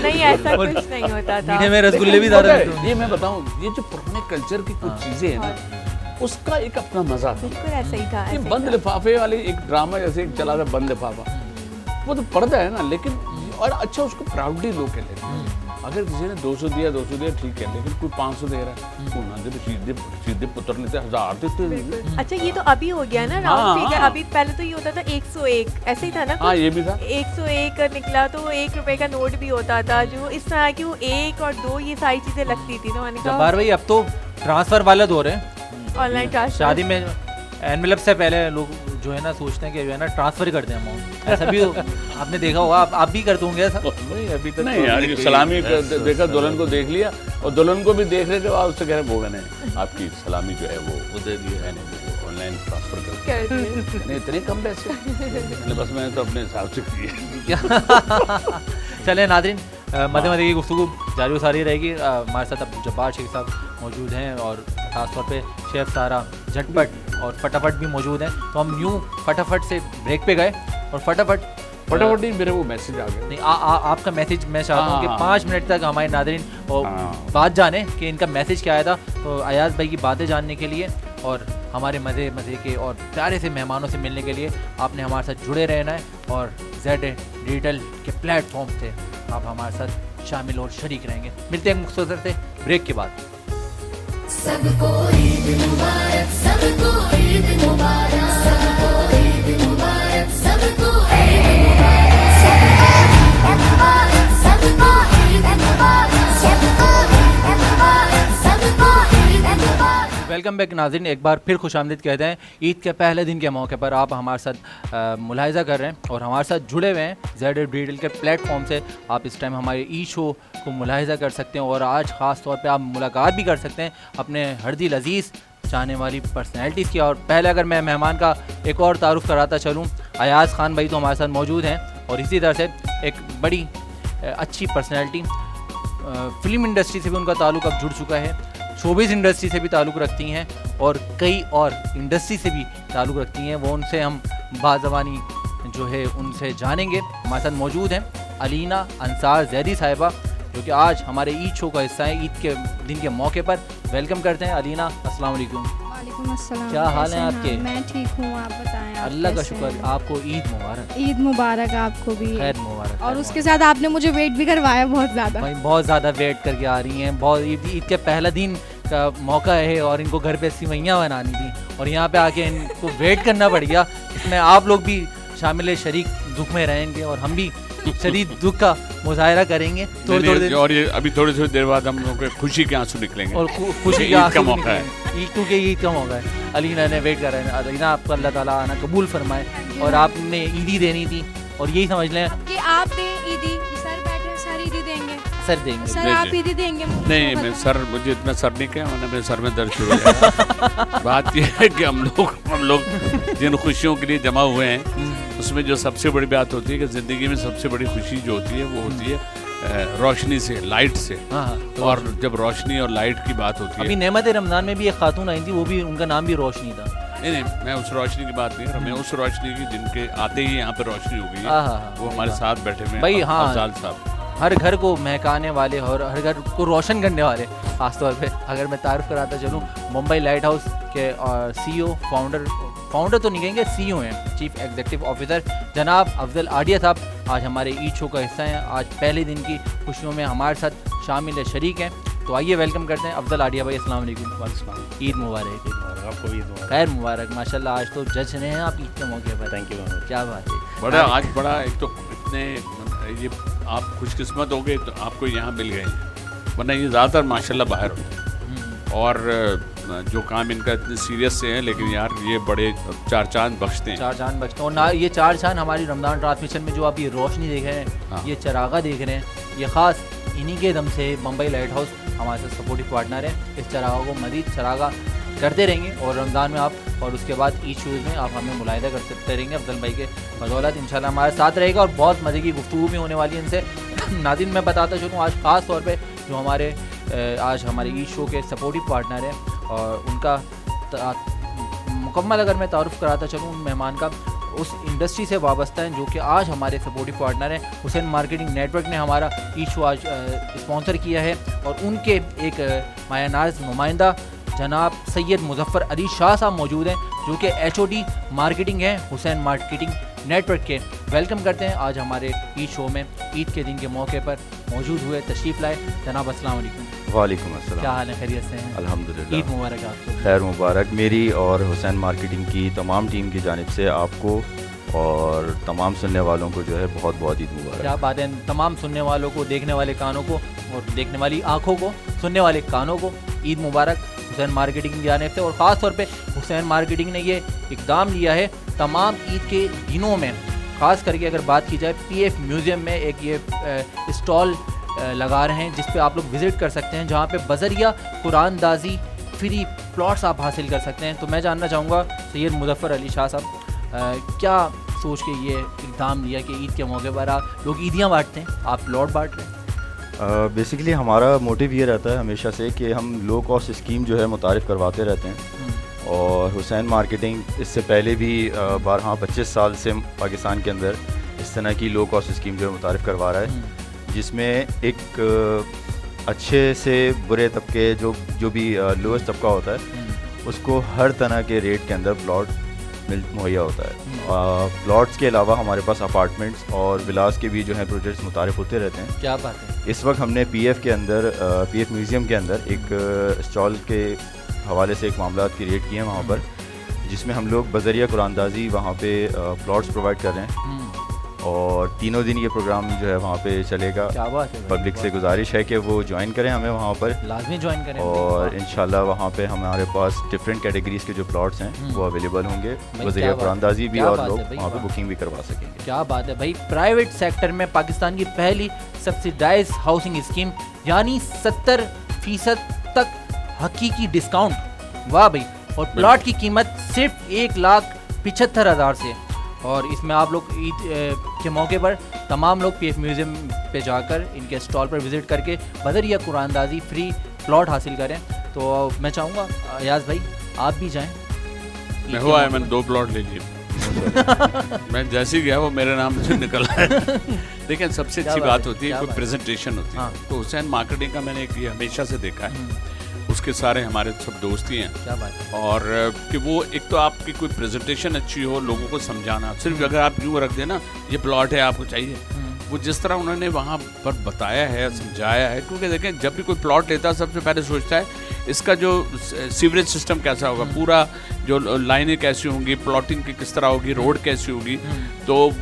नहीं ऐसा कुछ नहीं होता था। मीठे में रसगुल्ले भी ज्यादा मिलते होंगे। ये मैं बताऊं, ये जो पुराने कल्चर की कुछ चीजें हैं ना, उसका एक अपना मजा था। बिल्कुल ऐसा ही था। ये ऐसा ही बंद था। लिफाफे वाली एक ड्रामा जैसे एक चला था, बंद लिफाफा, वो तो पड़ता है ना, लेकिन और अच्छा उसको प्राउडली लोग कह लेते हैं। अगर किसी ने 200 दिया ठीक है, लेकिन कोई 500 दे रहा है, तो ना दे तो सीधे पुत्र लेते 1000 देते हैं। बिल्कुल। अच्छा ये तो अभी हो गया ना हाँ, राउंड फिगर। हाँ। अभी पहले तो ये होता था 101, ऐसे ही था ना हाँ ये भी था। 101 निकला तो 1 रुपए का नोट भी होता था, जो इस तरह की वो 1 और 2 ये सारी चीजें लगती थी। तो मैंने कहा जब्बार भाई अब तो ट्रांसफर वाला दौर है, ऑनलाइन ट्रांसफर। शादी में एनवेलप से पहले लोग जो है ना सोचते हैं कि जो है ना ट्रांसफर कर दें अमाउंट, ऐसा भी आपने देखा होगा, आप भी करते होंगे ऐसा? नहीं अभी तक नहीं यार, ये सलामी देखा, दुल्हन को देख लिया और दुल्हन को भी देख रहे थे, आप उससे कह रहे वो मैंने आपकी सलामी जो है वो दे दी है, ऑनलाइन ट्रांसफर कर नहीं, इतने कम पैसे बस मैंने तो अपने हिसाब से किए। चले नाज़रीन, मध्य मध्य की गुफ्तगू जारी व सारी रहेगी। हमारे साथ अब जब्बार शेख साहब मौजूद हैं और ख़ासतौर पे शेफ सारा झटपट और फटाफट भी मौजूद हैं। तो हम यूँ फटाफट से ब्रेक पे गए और फटाफट ही मेरे वो मैसेज आ गया। नहीं आपका मैसेज मैं चाहता हूँ कि 5 मिनट तक हमारे नाज़रीन और बात जाने कि इनका मैसेज क्या आया था। तो अयाज भाई की बातें जानने के लिए और हमारे मज़े के और प्यारे से मेहमानों से मिलने के लिए आपने हमारे साथ जुड़े रहना है और Z डिजिटल के प्लेटफॉर्म से आप हमारे साथ शामिल और शरीक रहेंगे। मिलते हैं मुख्तसर से ब्रेक के बाद। सबको ईद मुबारक, सबको ईद मुबारक, सबको ईद मुबारक, सबको ईद मुबारक, सबको ईद मुबारक, सबको ईद मुबारक, सबको ईद मुबारक। वेलकम बैक नाज़रीन, एक बार फिर खुशामदीद कहते हैं। ईद के पहले दिन के मौके पर आप हमारे साथ मुलाहिज़ा कर रहे हैं और हमारे साथ जुड़े हुए हैं Z डिजिटल के प्लेटफॉर्म से। आप इस टाइम हमारे ई शो को मुलाहिज़ा कर सकते हैं और आज ख़ास तौर पे आप मुलाकात भी कर सकते हैं अपने हर दिल अज़ीज़ चाहने वाली पर्सनैलिटीज़ की। और पहले अगर मैं मेहमान का एक और तारुफ़ कराता चलूँ, अयाज़ खान भाई तो हमारे साथ मौजूद हैं और इसी तरह से एक बड़ी अच्छी पर्सनैलिटी, फ़िल्म इंडस्ट्री से भी उनका ताल्लुक़ अब जुड़ चुका है, शोबिज़ इंडस्ट्री से भी ताल्लुक़ रखती हैं और कई और इंडस्ट्री से भी ताल्लुक़ रखती हैं। वो उनसे हम बाज़बानी जो है उनसे जानेंगे। हमारे साथ मौजूद हैं अलीना अंसार जैदी साहिबा, जो कि आज हमारे ईद शो का हिस्सा है। ईद के दिन के मौके पर वेलकम करते हैं अलीना। अस्सलाम वालेकुम। वालेकुम अस्सलाम। क्या हाल है आपके? मैं ठीक हूँ, आप बताएं। आप अल्लाह का कैसे शुक्र। हैं? आपको ईद मुबारक। ईद मुबारक आपको भी। खैर मुबारक। और उसके साथ आपने मुझे वेट भी करवाया बहुत ज़्यादा। भाई बहुत ज़्यादा वेट करके आ रही हैं, बहुत ईद के पहला दिन का मौका है और इनको घर पे सिवैयाँ बनानी थी और यहाँ पे आके इनको वेट करना पड़ गया। इसमें आप लोग भी शामिल शरीक दुख में रहेंगे और हम भी शदीद दुख का मुजाहरा करेंगे थोड़ी देर। और ये अभी थोड़ी देर बाद हम लोग के खुशी के आंसू निकलेंगे और खुशी का मौका है, क्योंकि ईद का मौका है। अलीना ने वेट कर रहे हैं। अलीना आपका अल्लाह ताला आना कबूल फरमाए और आपने ईदी देनी थी और यही समझ लें कि आप दें ईदी, सर बैठे हैं, सर ईदी देंगे, सर देंगे। सर आप ईदी देंगे। नहीं, मैं सर, मुझे इतना सर नहीं किया मैंने, मेरे सर में दर्द शुरू हो गया। बात यह है कि हम लोग जिन खुशियों के लिए जमा हुए हैं उसमें जो सबसे बड़ी बात होती है कि ज़िंदगी में सबसे बड़ी खुशी जो होती है वो होती है रोशनी से, लाइट से। और जब रोशनी और लाइट की बात होती है, अभी नेमत रमज़ान में भी एक खातून आई थी, वो भी उनका नाम भी रोशनी था। नहीं, मैं उस रोशनी की बात नहीं कर रहा, मैं उस रोशनी की जिनके आते ही यहाँ पे रोशनी हो गई है, वो हमारे साथ बैठे हुए भाई। हाँ, अफजाल साहब हर घर को महकाने वाले और हर घर को रोशन करने वाले। खासतौर पे अगर मैं तारीफ़ कराता चलूँ, मुंबई लाइट हाउस के CEO फाउंडर तो नहीं कहेंगे, CEO हैं, चीफ एग्जीक्यूटिव ऑफिसर जनाब अफजल आडिया साहब आज हमारे ईद शो का हिस्सा हैं। आज पहले दिन की खुशियों में हमारे साथ शामिल शरीक हैं। तो आइए वेलकम करते हैं अफजल आडिया भाई। अस्सलाम वालेकुम। ईद मुबारक। आपको भी ईद मुबारक। खैर मुबारक। माशाल्लाह आज तो जज रहे हैं आप ईद के मौके पर। Thank you. क्या बात है। बड़ा आज बड़ा, एक तो इतने ये आप खुशकिस्मत हो गए तो आपको यहाँ मिल गए, वरना ये ज़्यादातर माशाल्लाह बाहर होते हैं और जो काम इनका इतने सीरियस से है, लेकिन यार ये बड़े 4 चांद बख्शते हैं। 4 चांद बख्शते हैं। और ना ये 4 चांद हमारी रमज़ान ट्रांसमिशन में जो आप ये रोशनी देख रहे हैं, ये चरागा देख रहे हैं, ये ख़ास इन्हीं के दम से मुंबई लाइट हाउस हमारे साथ सपोर्टिव पार्टनर है। इस चरागा को मज़ीद चरागा करते रहेंगे और रमज़ान में आप और उसके बाद ईद शोज़ में आप हमें मुलाहिदा कर सकते रहेंगे। अफजल भाई के बदौलत इंशाल्लाह हमारे साथ रहेगा और बहुत मज़े की गुफ्तगू भी होने वाली है इनसे। नाज़रीन मैं बताता चलूँ, आज ख़ास तौर पे जो हमारे आज हमारे ईद शो के सपोर्टिव पार्टनर हैं और उनका मुकम्मल अगर मैं तारुफ़ कराता चलूँ उन मेहमान का, उस इंडस्ट्री से वाबस्ता है जो कि आज हमारे सपोर्टिव पार्टनर हैं। हुसैन मार्केटिंग नेटवर्क ने हमारा ईद शो आज स्पॉन्सर किया है और उनके एक मायानाज़ नुमाइंदा जनाब सैयद मुजफ्फर अली शाह साहब मौजूद हैं, जो कि HOD मार्केटिंग है हुसैन मार्केटिंग नेटवर्क के। वेलकम करते हैं आज हमारे ईद शो में। ईद के दिन के मौके पर मौजूद हुए, तशरीफ़ लाए जनाब। अस्सलाम वालेकुम। वालेकुम अस्सलाम। क्या हाल है, खैरियत से हैं? अल्हम्दुलिल्लाह। ईद मुबारक आपको। खैर मुबारक मेरी और हुसैन मार्केटिंग की तमाम टीम की जानिब से आपको और तमाम सुनने वालों को जो है बहुत बहुत ईद मुबारक। क्या बात है। तमाम सुनने वालों को, देखने वाले कानों को और देखने वाली आँखों को, सुनने वाले कानों को ईद मुबारक। हुसैन मार्केटिंग की जानिब से, और ख़ास तौर पे हुसैन मार्केटिंग ने ये इक़दाम लिया है तमाम ईद के दिनों में, ख़ास करके अगर बात की जाए पीएफ म्यूज़ियम में एक ये स्टॉल लगा रहे हैं जिस पे आप लोग विज़िट कर सकते हैं, जहाँ पे बज़रिया कुरानदाजी फ्री प्लॉट्स आप हासिल कर सकते हैं। तो मैं जानना चाहूँगा सैयद मुज़फ़्फ़र अली शाह साहब, क्या सोच के ये इक़दाम लिया कि ईद के मौके पर आप लोग ईदियाँ बांटते हैं, आप प्लॉट बांट रहे हैं? बेसिकली हमारा मोटिव ये रहता है हमेशा से कि हम लो कॉस्ट स्कीम जो है मुतारिफ़ करवाते रहते हैं, और हुसैन मार्केटिंग इससे पहले भी 12-25 साल से पाकिस्तान के अंदर इस तरह की लो कॉस्ट स्कीम जो है मुतारिफ़ करवा रहा है, जिसमें एक अच्छे से बुरे तबके जो भी लोएस्ट तबका होता है उसको हर तरह के रेट के अंदर प्लॉट मुहैया होता है। प्लॉट्स के अलावा हमारे पास अपार्टमेंट्स और विलास के भी जो है प्रोजेक्ट्स मुतारिफ़ होते रहते हैं। क्या बात है। इस वक्त हमने पीएफ के अंदर पीएफ म्यूज़ियम के अंदर एक स्टॉल के हवाले से एक मामला क्रिएट किए हैं वहाँ पर, जिसमें हम लोग बज़रिया कुरानदाजी वहाँ पे प्लॉट्स प्रोवाइड कर रहे हैं, और तीनों दिन ये प्रोग्राम जो है वहाँ पे चलेगा। क्या बात है। पब्लिक से गुजारिश है कि वो ज्वाइन करें हमें वहाँ पर, लाजमी ज्वाइन करें, और इंशाल्लाह वहाँ पे हमारे पास डिफरेंट कैटेगरीज के जो प्लॉट्स हैं वो अवेलेबल होंगे, बज़रिया कुरानदाजी भी, और लोग वहाँ पे बुकिंग भी करवा सकेंगे। क्या बात है भाई। प्राइवेट सेक्टर में पाकिस्तान की पहली सब्सिडाइज हाउसिंग स्कीम, यानी 70% तक हकीकी डिस्काउंट, वाह भाई। और प्लॉट की कीमत सिर्फ 1,75,000 से, और इसमें आप लोग ईद के मौके पर तमाम लोग पीएफ म्यूज़ियम पे जाकर इनके स्टॉल पर विज़िट करके बज़रिया कुरानदाजी फ्री प्लॉट हासिल करें। तो मैं चाहूँगा अयाज भाई आप भी जाएं। मैं हुआ है, मैंने 2 प्लॉट ले लिए। मैं जैसे ही गया वो मेरे नाम से निकल आया। देखिए सबसे अच्छी बात होती है कोई प्रेजेंटेशन होती है, तो हुसैन मार्केटिंग का मैंने ये हमेशा से देखा है, उसके सारे हमारे सब दोस्त ही हैं। क्या बात है। और कि वो एक तो आपकी कोई प्रेजेंटेशन अच्छी हो, लोगों को समझाना, सिर्फ अगर आप यूँ रख देना ये प्लॉट है आपको चाहिए, वो जिस तरह उन्होंने वहाँ पर बताया है, समझाया है। क्योंकि देखें जब भी कोई प्लॉट लेता है सबसे पहले सोचता है इसका जो सीवरेज सिस्टम कैसा होगा, पूरा जो लाइनें कैसी होंगी, प्लॉटिंग की किस तरह होगी, रोड कैसी होगी, तो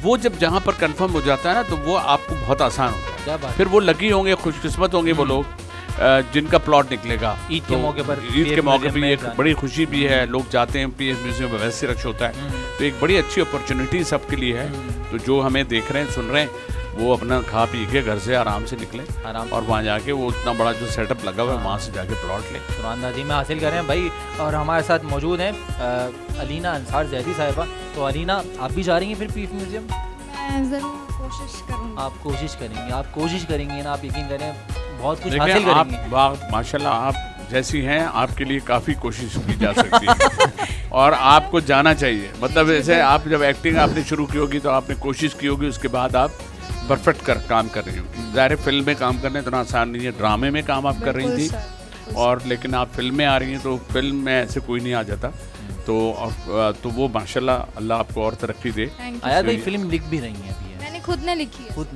वो जब जहाँ पर कंफर्म हो जाता है ना तो वो आपको बहुत आसान होता है। फिर वो लकी होंगे, खुशकिस्मत होंगे वो लोग जिनका प्लॉट निकलेगा ईद के मौके पर। ईद के मौके पर एक बड़ी खुशी भी है, लोग जाते हैं, पीएफ म्यूज़ियम में वैसे रश होता है, तो एक बड़ी अच्छी अपॉर्चुनिटी सबके लिए है। तो जो हमें देख रहे हैं, सुन रहे हैं, वो अपना खा पी के घर से आराम से निकले, और वहाँ जाके वो इतना बड़ा जो सेटअप लगा हुआ है वहाँ से जाके प्लॉट लें, कुरानदाजी में हासिल करें भाई। और हमारे साथ मौजूद हैं अलीना अंसार जैदी साहिबा। तो अलीना आप भी जा रही हैं फिर पीएफ म्यूज़ियम? मैं ज़रूर कोशिश करूँगी। आप कोशिश करेंगे, आप कोशिश करेंगी ना, आप यकीन करें बहुत कुछ हासिल करेंगे। आप माशाल्लाह आप जैसी हैं, आपके लिए काफ़ी कोशिश की जा सकती है और आपको जाना चाहिए। मतलब जैसे आप जब एक्टिंग आपने शुरू की होगी तो आपने कोशिश की होगी, उसके बाद आप परफेक्ट काम कर रही होगी। ज़ाहिर फिल्म में काम करना इतना आसान नहीं है, ड्रामे में काम आप कर रही थी, और लेकिन आप फिल्म में आ रही हैं, तो फिल्म में ऐसे कोई नहीं आ जाता। तो वो माशाल्लाह अल्लाह आपको और तरक्की दे। आया भाई फिल्म लिख भी रही हैं अभी? मैंने खुद ने लिखी है, खुद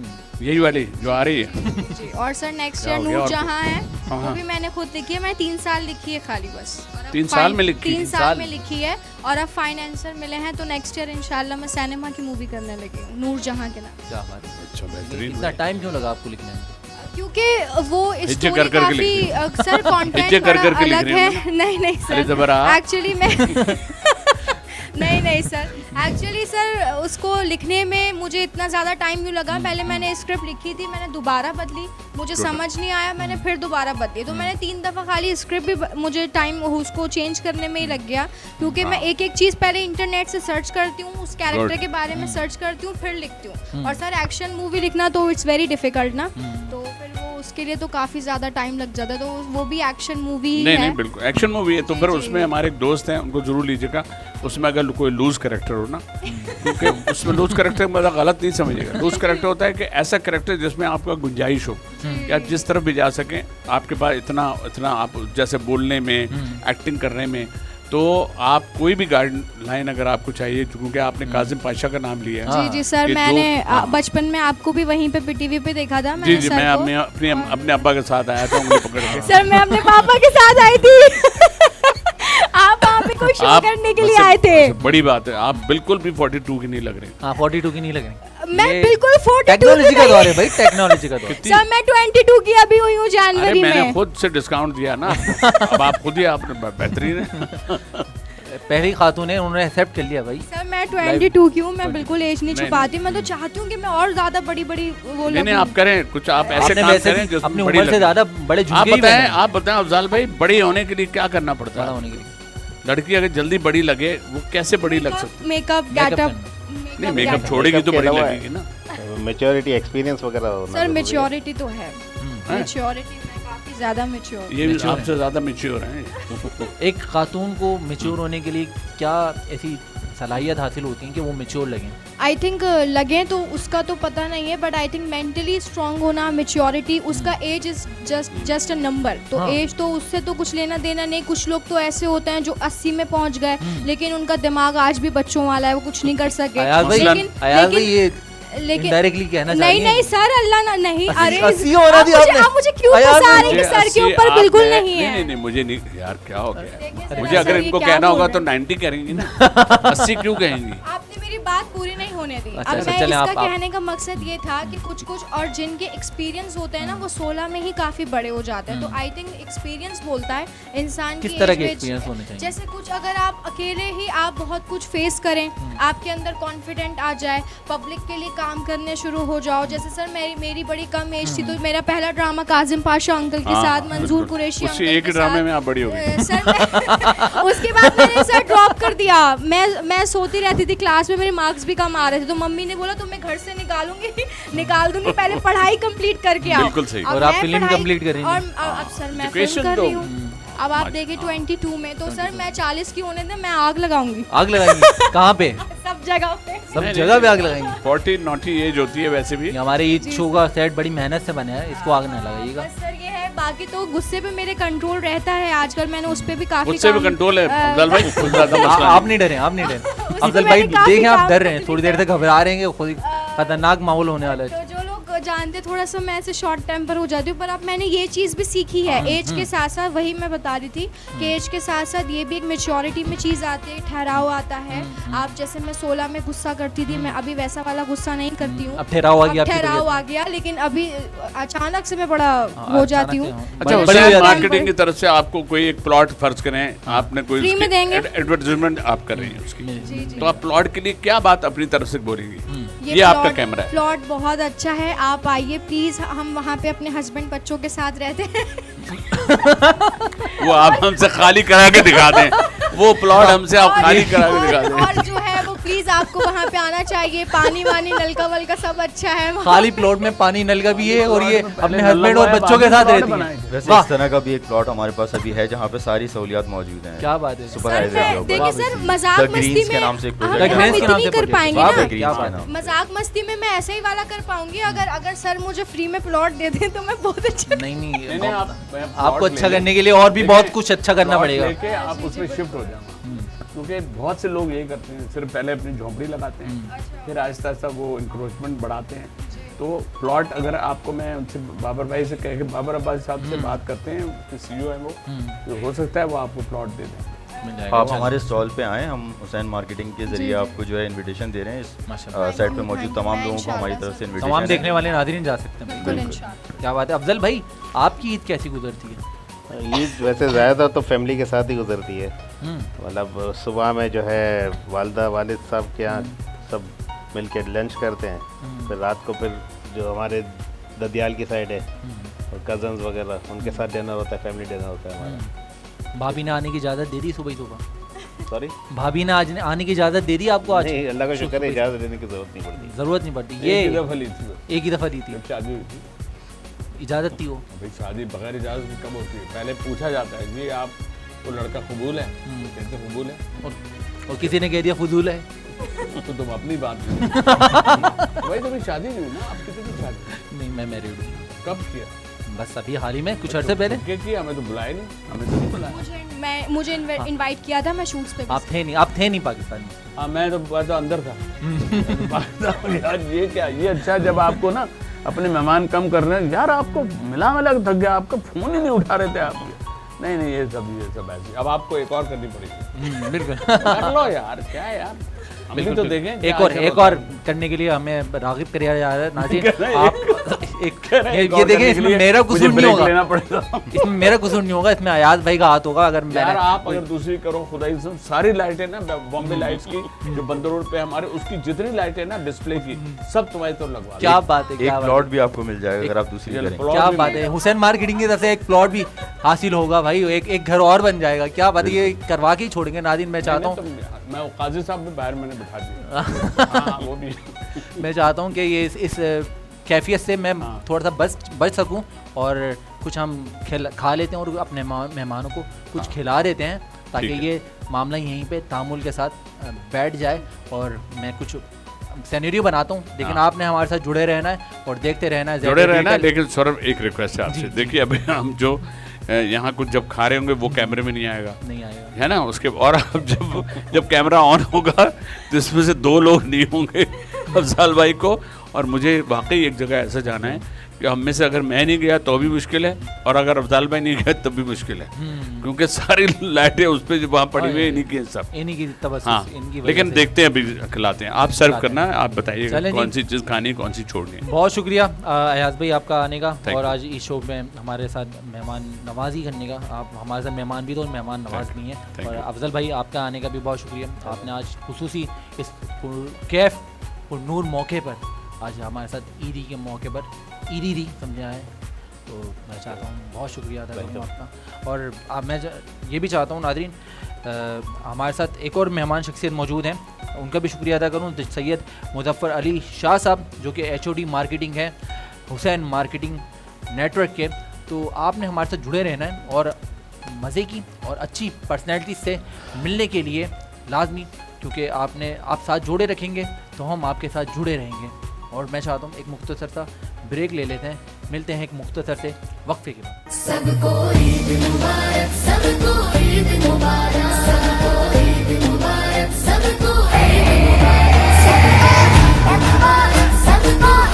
यही वाली जो आ रही है जी। और सर नेक्स्ट ईयर नूर जहाँ है वो भी मैंने खुद लिखी है। मैं 3 साल लिखी है खाली बस। 3 साल में लिखी? 3 साल में लिखी है, और अब फाइनेंसर मिले हैं, तो नेक्स्ट ईयर इंशाल्लाह मैं सिनेमा की मूवी करने लगी हूँ नूर जहाँ के नाम। क्या बात है। अच्छा बेहतरीन। इतना टाइम क्यों लगा आपको लिखने में? क्योंकि वो स्टोरी काफी सर कंटेंट बड़ा अलग है। नहीं सर, एक्चुअली मैं नहीं सर, एक्चुअली सर उसको लिखने में मुझे इतना ज़्यादा टाइम क्यों लगा। पहले मैंने स्क्रिप्ट लिखी थी, मैंने दोबारा बदली, मुझे समझ नहीं आया, मैंने फिर दोबारा बदली, तो मैंने 3 दफ़ा खाली स्क्रिप्ट भी मुझे टाइम उसको चेंज करने में ही लग गया। क्योंकि मैं एक चीज़ पहले इंटरनेट से सर्च करती हूँ, उस कैरेक्टर के बारे में सर्च करती हूँ, फिर लिखती हूँ। और सर एक्शन मूवी लिखना तो इट्स वेरी डिफ़िकल्ट ना, तो फिर वो उसके लिए तो काफ़ी ज़्यादा टाइम लग जाता है। तो वो भी एक्शन मूवी ही है। नहीं बिल्कुल एक्शन मूवी है। तो फिर उसमें हमारे एक दोस्त हैं, उनको जरूर लीजिएगा। उसमें अगर कोई लूज कैरेक्टर हो ना, क्योंकि उसमें लूज कैरेक्टर मतलब गलत नहीं समझिएगा। लूज कैरेक्टर होता है कि ऐसा कैरेक्टर जिसमें आपका गुंजाइश हो, या जिस तरफ भी जा सकें, आपके पास इतना आप जैसे बोलने में, एक्टिंग करने में, तो आप कोई भी गाइडलाइन अगर आपको चाहिए, क्योंकि आपने काजिम पाशा का नाम लिया है। जी सर, मैंने बचपन में आपको भी वहीं पे पीटीवी पे देखा था। जी मैं अपने अब्बा के साथ आया था उंगली पकड़ के। सर मैं अपने पापा के साथ आई थी। आप वहाँ पे कोई शो करने के लिए आए थे। बड़ी बात है, आप बिल्कुल भी 42 की नहीं लग रही। हाँ 42 की नहीं लग रही। मैं बिल्कुल 42 टेक्नोलॉजी का दौर है भाई, टेक्नोलॉजी का दौर। सर मैं 22 की अभी हुई हूँ जनवरी में। मैंने खुद से डिस्काउंट दिया ना, अब आप खुद ही आपने बेहतरीन है। पहली खातून है, उन्होंने एक्सेप्ट कर लिया भाई। सर मैं 22 की हूँ, मैं बिल्कुल एज नहीं छुपाती, मैं तो चाहती हूँ कि मैं और ज्यादा बड़ी वो नहीं आप करें कुछ, आप ऐसे काम करें जो अपनी उम्र से ज्यादा बड़े झुमके। आप बताएं अफजाल भाई, बड़ी होने के लिए क्या करना पड़ता है? होने के लिए लड़की अगर जल्दी बड़ी लगे, वो कैसे बड़ी लग सकती? Makeup, getup. नहीं मेकअप छोड़ेगी तो बड़ी लगेगी ना। मैच्योरिटी, एक्सपीरियंस वगैरह। सर मैच्योरिटी तो है, मैच्योरिटी में काफी ज्यादा मैच्योर। ये आपसे ज्यादा मैच्योर हैं। एक खातून को मैच्योर होने के लिए क्या ऐसी सलाहियत हासिल होती है कि वो मैच्योर लगें? आई थिंक लगे तो उसका तो पता नहीं है, but I think mentally strong होना, मैच्योरिटी, उसका age is just a number. तो एज तो उससे तो कुछ लेना देना नहीं। कुछ लोग तो ऐसे होते हैं जो 80 में पहुंच गए, लेकिन उनका दिमाग आज भी बच्चों वाला है, वो कुछ नहीं कर सके। लेकिन डायरेक्टली कहना चाहिए नहीं सर, अल्लाह ना नहीं। अरे आप मुझे क्यों फंसा रहे हैं कि सर के ऊपर बिल्कुल नहीं है। नहीं मुझे नहीं यार, क्या हो गया? मुझे अगर इनको कहना होगा तो 90 कहेंगी ना, 80 क्यों कहेंगी? आपने मेरी बात पूरी नहीं होने दी। अब मैं इसका कहने का मकसद ये था कि कुछ और जिनके एक्सपीरियंस होते हैं ना, वो 16 में ही काफी बड़े हो जाते हैं। तो आई थिंक एक्सपीरियंस बोलता है इंसान की। किस तरह के एक्सपीरियंस होने चाहिए? जैसे कुछ अगर आप अकेले ही आप बहुत कुछ फेस करें, आपके अंदर कॉन्फिडेंट आ जाए, पब्लिक के लिए काम करने शुरू हो जाओ। जैसे सर मेरी बड़ी कम एज थी, तो मेरा पहला ड्रामा काजिम पाशा अंकल के साथ, मंजूर कुरैशी अंकल के साथ। एक ड्रामे में आप बड़ी हो गई सर। उसके बाद मैंने सर ड्रॉप कर दिया। मैं सोती रहती थी क्लास में, मेरे मार्क्स भी कम आ रहे थे, तो मम्मी ने बोला तुम्हें घर से निकाल दूंगी, पहले पढ़ाई कंप्लीट करके आओ। बिल्कुल सही। और आप फिल्म कंप्लीट करेंगे। और अब सर मैं फिल्म कर रही हूँ। अब आप देखिए 22 में, तो सर मैं 40 की होने दे, मैं आग लगाऊंगी। आग लगाएंगी कहाँ पे? सब जगह पे, सब जगह पे आग लगाएंगी। 40 नॉटी एज होती है वैसे भी। हमारे ईद शो का सेट बड़ी मेहनत से बना है, इसको आग ना लगाइएगा। बस सर ये है, बाकी तो गुस्से पे मेरे कंट्रोल रहता है आजकल। मैंने उस पे भी काफी गुस्से पे कंट्रोल है अफजल भाई, कुछ ज्यादा मसला आप नहीं डरे, आप नहीं डरे अफजल भाई। देखें आप डर रहे हैं, थोड़ी देर तक घबरा रहे हैं, खुद खतरनाक माहौल होने वाला है। जो लोग जानते, थोड़ा सा मैं ऐसे शॉर्ट टेम्पर हो जाती हूँ, पर अब मैंने ये चीज़ भी सीखी है एज के साथ साथ। वही मैं बता रही थी कि एज के साथ साथ ये भी एक मैच्योरिटी में चीज़ आती है, ठहराव आता है। आप जैसे मैं 16 में गुस्सा करती थी, मैं अभी वैसा वाला गुस्सा नहीं करती हूँ। अब ठहराव आ गया, लेकिन अभी अचानक से मैं बड़ा हो जाती हूँ। अच्छा, मार्केटिंग की तरफ से आपको कोई एक प्लॉट फर्ज करें, आपने कोई फ्री में देंगे, एडवर्टाइजमेंट आप कर रही हैं उसकी, तो आप प्लॉट के लिए क्या बात अपनी तरफ से बोलेंगी? ये आपका कैमरा है। प्लॉट बहुत अच्छा है, आप आइए प्लीज। हम वहाँ पे अपने हस्बैंड बच्चों के साथ रहते हैं। वो आप हमसे खाली करा के दिखा दें, वो प्लॉट हमसे आप खाली करा के दिखा दें। और जो है वो प्लीज आपको वहाँ पे आना चाहिए। पानी वानी नलका वलका सब अच्छा है। खाली प्लॉट में पानी नलका भी है, और ये अपने हस्बैंड और बच्चों के साथ रहती है। वैसे इस तरह का भी एक प्लॉट हमारे पास अभी है जहाँ पे सारी सहूलियात मौजूद हैं। क्या बात है। सुपर हाईवे देखिए सर, मजाक मस्ती में हम इतनी कर पाएंगे ना, मजाक मस्ती में मैं ऐसे ही वाला कर पाऊंगी। अगर सर मुझे फ्री में प्लॉट दे दें तो मैं बहुत अच्छा। नहीं आपको अच्छा करने के लिए और भी बहुत कुछ अच्छा करना पड़ेगा। आप उसमें शिफ्ट हो जाओ, क्योंकि बहुत से लोग यही करते हैं, सिर्फ पहले अपनी झोंपड़ी लगाते हैं, फिर आहिस्ता आहिस्ता वो इंक्रोचमेंट बढ़ाते हैं। तो प्लॉट अगर आपको, मैं उनसे बाबर भाई से कह के, बाबर अब्बास साहब से बात करते हैं, CEO है वो, तो हो सकता है वो आपको प्लॉट दे दें। आप हमारे स्टॉल पे आएँ, हम हुसैन मार्केटिंग के जरिए आपको जो है इनविटेशन दे रहे हैं। इस साइट पे मौजूद तमाम लोगों को हमारी तरफ से इनविटेशन, तमाम देखने वाले नाज़रीन जा सकते हैं। क्या बात है। अफजल भाई, आपकी ईद कैसी गुजरती है? ईद वैसे ज़्यादातर तो फैमिली के साथ ही गुजरती है। मतलब सुबह में जो है वालिदा वालिद साहब के यहाँ सब मिल के लंच करते हैं, फिर रात को फिर जो हमारे ददियाल की साइड है और कज़न्स वगैरह, उनके साथ डिनर होता है, फैमिली डिनर होता है हमारा। भाभी ने आने की इजाज़त दे दी सुबह? सॉरी, भाभी ने आज आने की इजाज़त दे दी आपको? आज नहीं, अल्लाह का शुक्र है, इजाज़त देने की ज़रूरत नहीं पड़ती। ज़रूरत नहीं पड़ती। ये एक ही दफ़ा दी थी, शादी हुई थी, इजाज़त थी वो। भाई शादी बगैर इजाज़त की कब होती है? पहले पूछा जाता है जी आप वो लड़का कबूल है, कहते कबूल है, और किसी ने कह दिया फजूल है, तो तुम अपनी बात भाई तुम्हें शादी नहीं हुई ना, आप कितनी शादी? नहीं, मैं मैरिड हूँ। कब किया? बस अभी हाल ही में, कुछ अर्से पहले। किया? हमें तो बुलाया नहीं, हमें तो नहीं बुलाया। मुझे इनवाइट किया था, मैं शूट्स पे। आप थे नहीं पाकिस्तान में। हाँ, मैं तो अंदर था। यार ये क्या, ये अच्छा जब आपको ना अपने मेहमान कम कर रहे हैं, यार आपको मिला थक गया, आपका फोन ही नहीं उठा रहे थे आप। नहीं ये सब ऐसे। अब आपको एक और करनी पड़ेगी। बिल्कुल। कर लो यार, क्या है यार, हम भी तो देखें एक और करने के लिए हमें रागिब किया जा रहा है। नाज़रीन आप ये देखें, इसमें मेरा कसूर नहीं होगा, इसमें मेरा कसूर नहीं होगा, इसमें अयाज भाई का हाथ होगा। अगर यार आप अगर दूसरी करो, खुदा की कसम सारी लाइटें ना बॉम्बे लाइट्स की जो बंद रोड पे हमारे, उसकी जितनी लाइटें ना डिस्प्ले की सब तुम्हारी तो लगवा। क्या बात है, एक प्लॉट भी आपको मिल जाएगा अगर आप दूसरी करें। क्या बात है, हुसैन मार्केटिंग की तरफ से एक प्लॉट भी हासिल होगा भाई, एक घर और बन जाएगा। क्या बात है, ये करवा के ही छोड़ेंगे। नाज़रीन मैं चाहता हूँ, मैं काजी साहब भी बाहर मैंने बिठा दिया वो भी मैं चाहता हूँ कि ये इस कैफियत से मैं थोड़ा सा बच सकूं और कुछ हम खा लेते हैं और अपने मेहमानों को कुछ खिला देते हैं, ताकि ये मामला यहीं पे तामुल के साथ बैठ जाए। और मैं कुछ सिनेरियो बनाता हूँ, लेकिन आपने हमारे साथ जुड़े रहना है और देखते रहना है, जुड़े रहना है। लेकिन सौरभ एक रिक्वेस्ट है आपसे, देखिए अभी हम जो यहाँ कुछ जब खा रहे होंगे वो कैमरे में नहीं आएगा है ना, उसके और अब जब कैमरा ऑन होगा तो इसमें से 2 लोग नहीं होंगे, अफजाल भाई को और मुझे वाकई एक जगह ऐसा जाना है कि हम में से अगर मैं नहीं गया तो भी मुश्किल है, और अगर अफजाल भाई नहीं गया तब भी मुश्किल है, क्योंकि सारी लाइटें उस पर जो वहाँ पड़ी हुई इन्हीं की सब, इन्हीं की तबस्सुस, हाँ। इनकी लेकिन देखते हैं, अभी खिलाते हैं। आप सर्व करना है, आप बताइएगा कौन सी चीज़ खानी है, कौन सी छोड़नी है। बहुत शुक्रिया अयाज भाई आपका आने का, और आज इस शो में हमारे साथ मेहमान नवाजी करने का। आप हमारे साथ मेहमान भी तो मेहमान नवाज नहीं है। और अफजल भाई आपका आने का भी बहुत शुक्रिया, आपने आज खुसूसी इस कैफ नूर मौके पर आज हमारे साथ ईदी के मौके पर ईदी समझा है, तो मैं चाहता हूँ बहुत शुक्रिया अदा करूँ आपका। और मैं ये भी चाहता हूँ नाज़रीन, हमारे साथ एक और मेहमान शख्सियत मौजूद हैं, उनका भी शुक्रिया अदा करूँ, सैयद मुजफ्फर अली शाह साहब, जो कि HOD मार्केटिंग है हुसैन मार्केटिंग नेटवर्क के। तो आपने हमारे साथ जुड़े रहना है और मज़े की और अच्छी पर्सनैलिटी से मिलने के लिए लाजमी, क्योंकि आप साथ जोड़े रखेंगे तो हम आपके साथ जुड़े रहेंगे। और मैं चाहता हूँ एक मुख्तसर सा ब्रेक ले लेते हैं, मिलते हैं एक मुख्तसर से वक्फे के बाद। सबको ईद मुबारक, सबको ईद मुबारक, सबको ईद मुबारक, सबको ईद मुबारक, सबको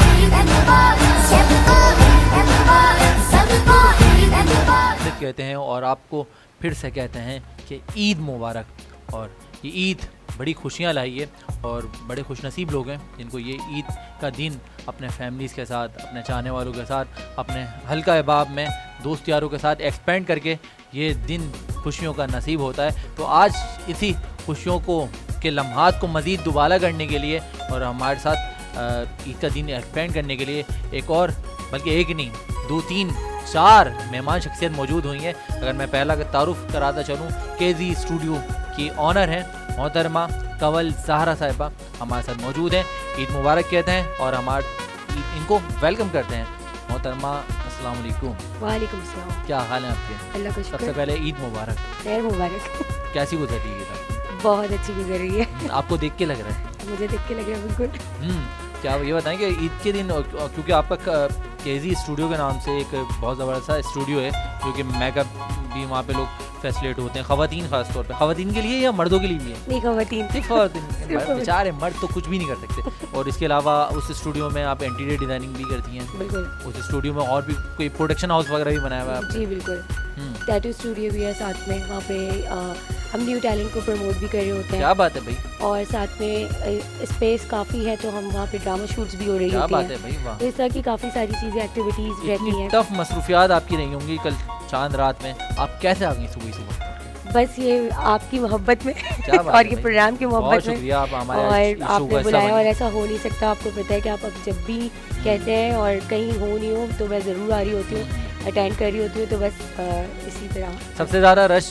ईद मुबारक, सबको ईद मुबारक, सबको ईद मुबारक कहते हैं और आपको फिर से कहते हैं कि ईद मुबारक। और ये ईद बड़ी खुशियाँ लाई है और बड़े खुशनसीब लोग हैं जिनको ये ईद का दिन अपने फैमिलीज़ के साथ, अपने चाहने वालों के साथ, अपने हल्का अहबाब में दोस्त यारों के साथ एक्सपेंड करके ये दिन खुशियों का नसीब होता है। तो आज इसी खुशियों के लम्हात को मज़ीद दुबारा करने के लिए और हमारे साथ ईद का दिन एक्सपेंड करने के लिए एक और, बल्कि एक नहीं 2, 3, 4 मेहमान शख्सियत मौजूद हुई हैं। अगर मैं पहला तारुफ कराता चलूँ, KZ स्टूडियो की ऑनर हैं मोहतरमा कंवल ज़हरा साहिबा हमारे साथ मौजूद हैं। ईद मुबारक कहते हैं और इनको वेलकम करते हैं। मोहतरमा अस्सलाम वालेकुम। वालेकुम अस्सलाम। क्या हाल है आपके? अल्लाह का शुक्र। सबसे पहले ईद मुबारक। खैर मुबारक। कैसी गुजर रही है? बहुत अच्छी गुजर रही है। आपको देख के लग रहा है? मुझे देख के लग रहा है बिल्कुल। क्या ये बताएं कि ईद के दिन, क्योंकि आपका KZ स्टूडियो के नाम से एक बहुत ज़बरदस्त सा स्टूडियो है जो कि मेकअप भी वहाँ पे लोग फैसिलेट होते हैं, ख़वातीन ख़ास तौर पे। ख़वातीन के लिए या मर्दों के लिए भी है? नहीं, ख़वातीन। बेचारे मर्द तो कुछ भी नहीं कर सकते। और इसके अलावा उस स्टूडियो में आप इंटीरियर डिज़ाइनिंग भी करती हैं? बिल्कुल। उस स्टूडियो में और भी कोई प्रोडक्शन हाउस वगैरह भी बनाया हुआ है? जी बिल्कुल, टैटू स्टूडियो भी है साथ में। वहाँ पे हम न्यू टैलेंट को प्रमोट भी कर रहे होते हैं। क्या बात है भाई। और साथ में स्पेस काफ़ी है तो हम वहाँ पे ड्रामा शूट्स भी हो रही होती हैं। क्या बात है भाई, वाह। तो इस तरह की काफ़ी सारी चीज़ें, एक्टिविटीज़ रहती हैं। टफ मसरूफियात आपकी रही होंगी कल चांद रात में, आप कैसे आ गई सुबह? बस ये आपकी मोहब्बत में और ये प्रोग्राम की मोहब्बत में, आप और आपने बुलाया और ऐसा हो नहीं सकता। आपको पता है कि आप अब जब भी कहते हैं और कहीं हो नहीं हो तो मैं ज़रूर आ रही होती हूँ, अटेंड कर रही होती हूँ। तो बस इसी तरह। सबसे ज़्यादा रश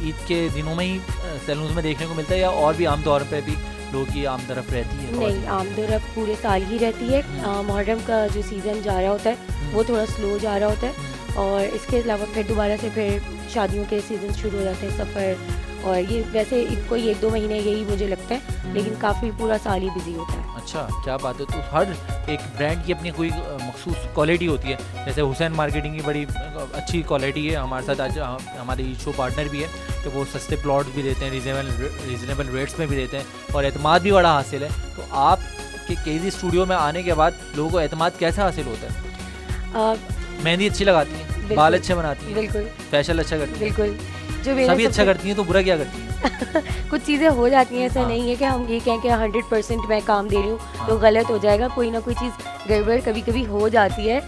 ईद के दिनों में ही सैलून्स में देखने को मिलता है या और भी आम तौर पे भी लोगों की आमदरफ रहती है? नहीं, आमदरफ पूरे साल ही रहती है। मुहर्रम का जो सीज़न जा रहा होता है वो थोड़ा स्लो जा रहा होता है, और इसके अलावा फिर दोबारा से फिर शादियों के सीज़न शुरू हो जाते हैं, सफ़र। और ये वैसे कोई 1-2 महीने यही मुझे लगता है, लेकिन काफ़ी पूरा साल ही बिजी होता है। अच्छा, क्या बात है। तो हर एक ब्रांड की अपनी कोई मखसूस क्वालिटी होती है। जैसे हुसैन मार्केटिंग की बड़ी अच्छी क्वालिटी है, हमारे साथ आज हमारे शो पार्टनर भी है, तो वो सस्ते प्लॉट भी देते हैं, रीजनेबल रेट्स में भी देते हैं और एतमाद भी बड़ा हासिल है। तो आपके KZ स्टूडियो में आने के बाद लोगों को एतमाद कैसे हासिल होता है? मेहंदी अच्छी लगाती हैं, बाल अच्छे बनाती हैं, बिल्कुल, फैशन अच्छा करती हैं, बिल्कुल, जो सभी अच्छा करती हैं, तो बुरा क्या करती हैं? कुछ चीज़ें हो जाती हैं, ऐसा नहीं है कि हम ये कहें कि 100% मैं काम दे रही हूँ तो गलत हो जाएगा, कोई ना कोई चीज़ गड़बड़ कभी कभी हो जाती है।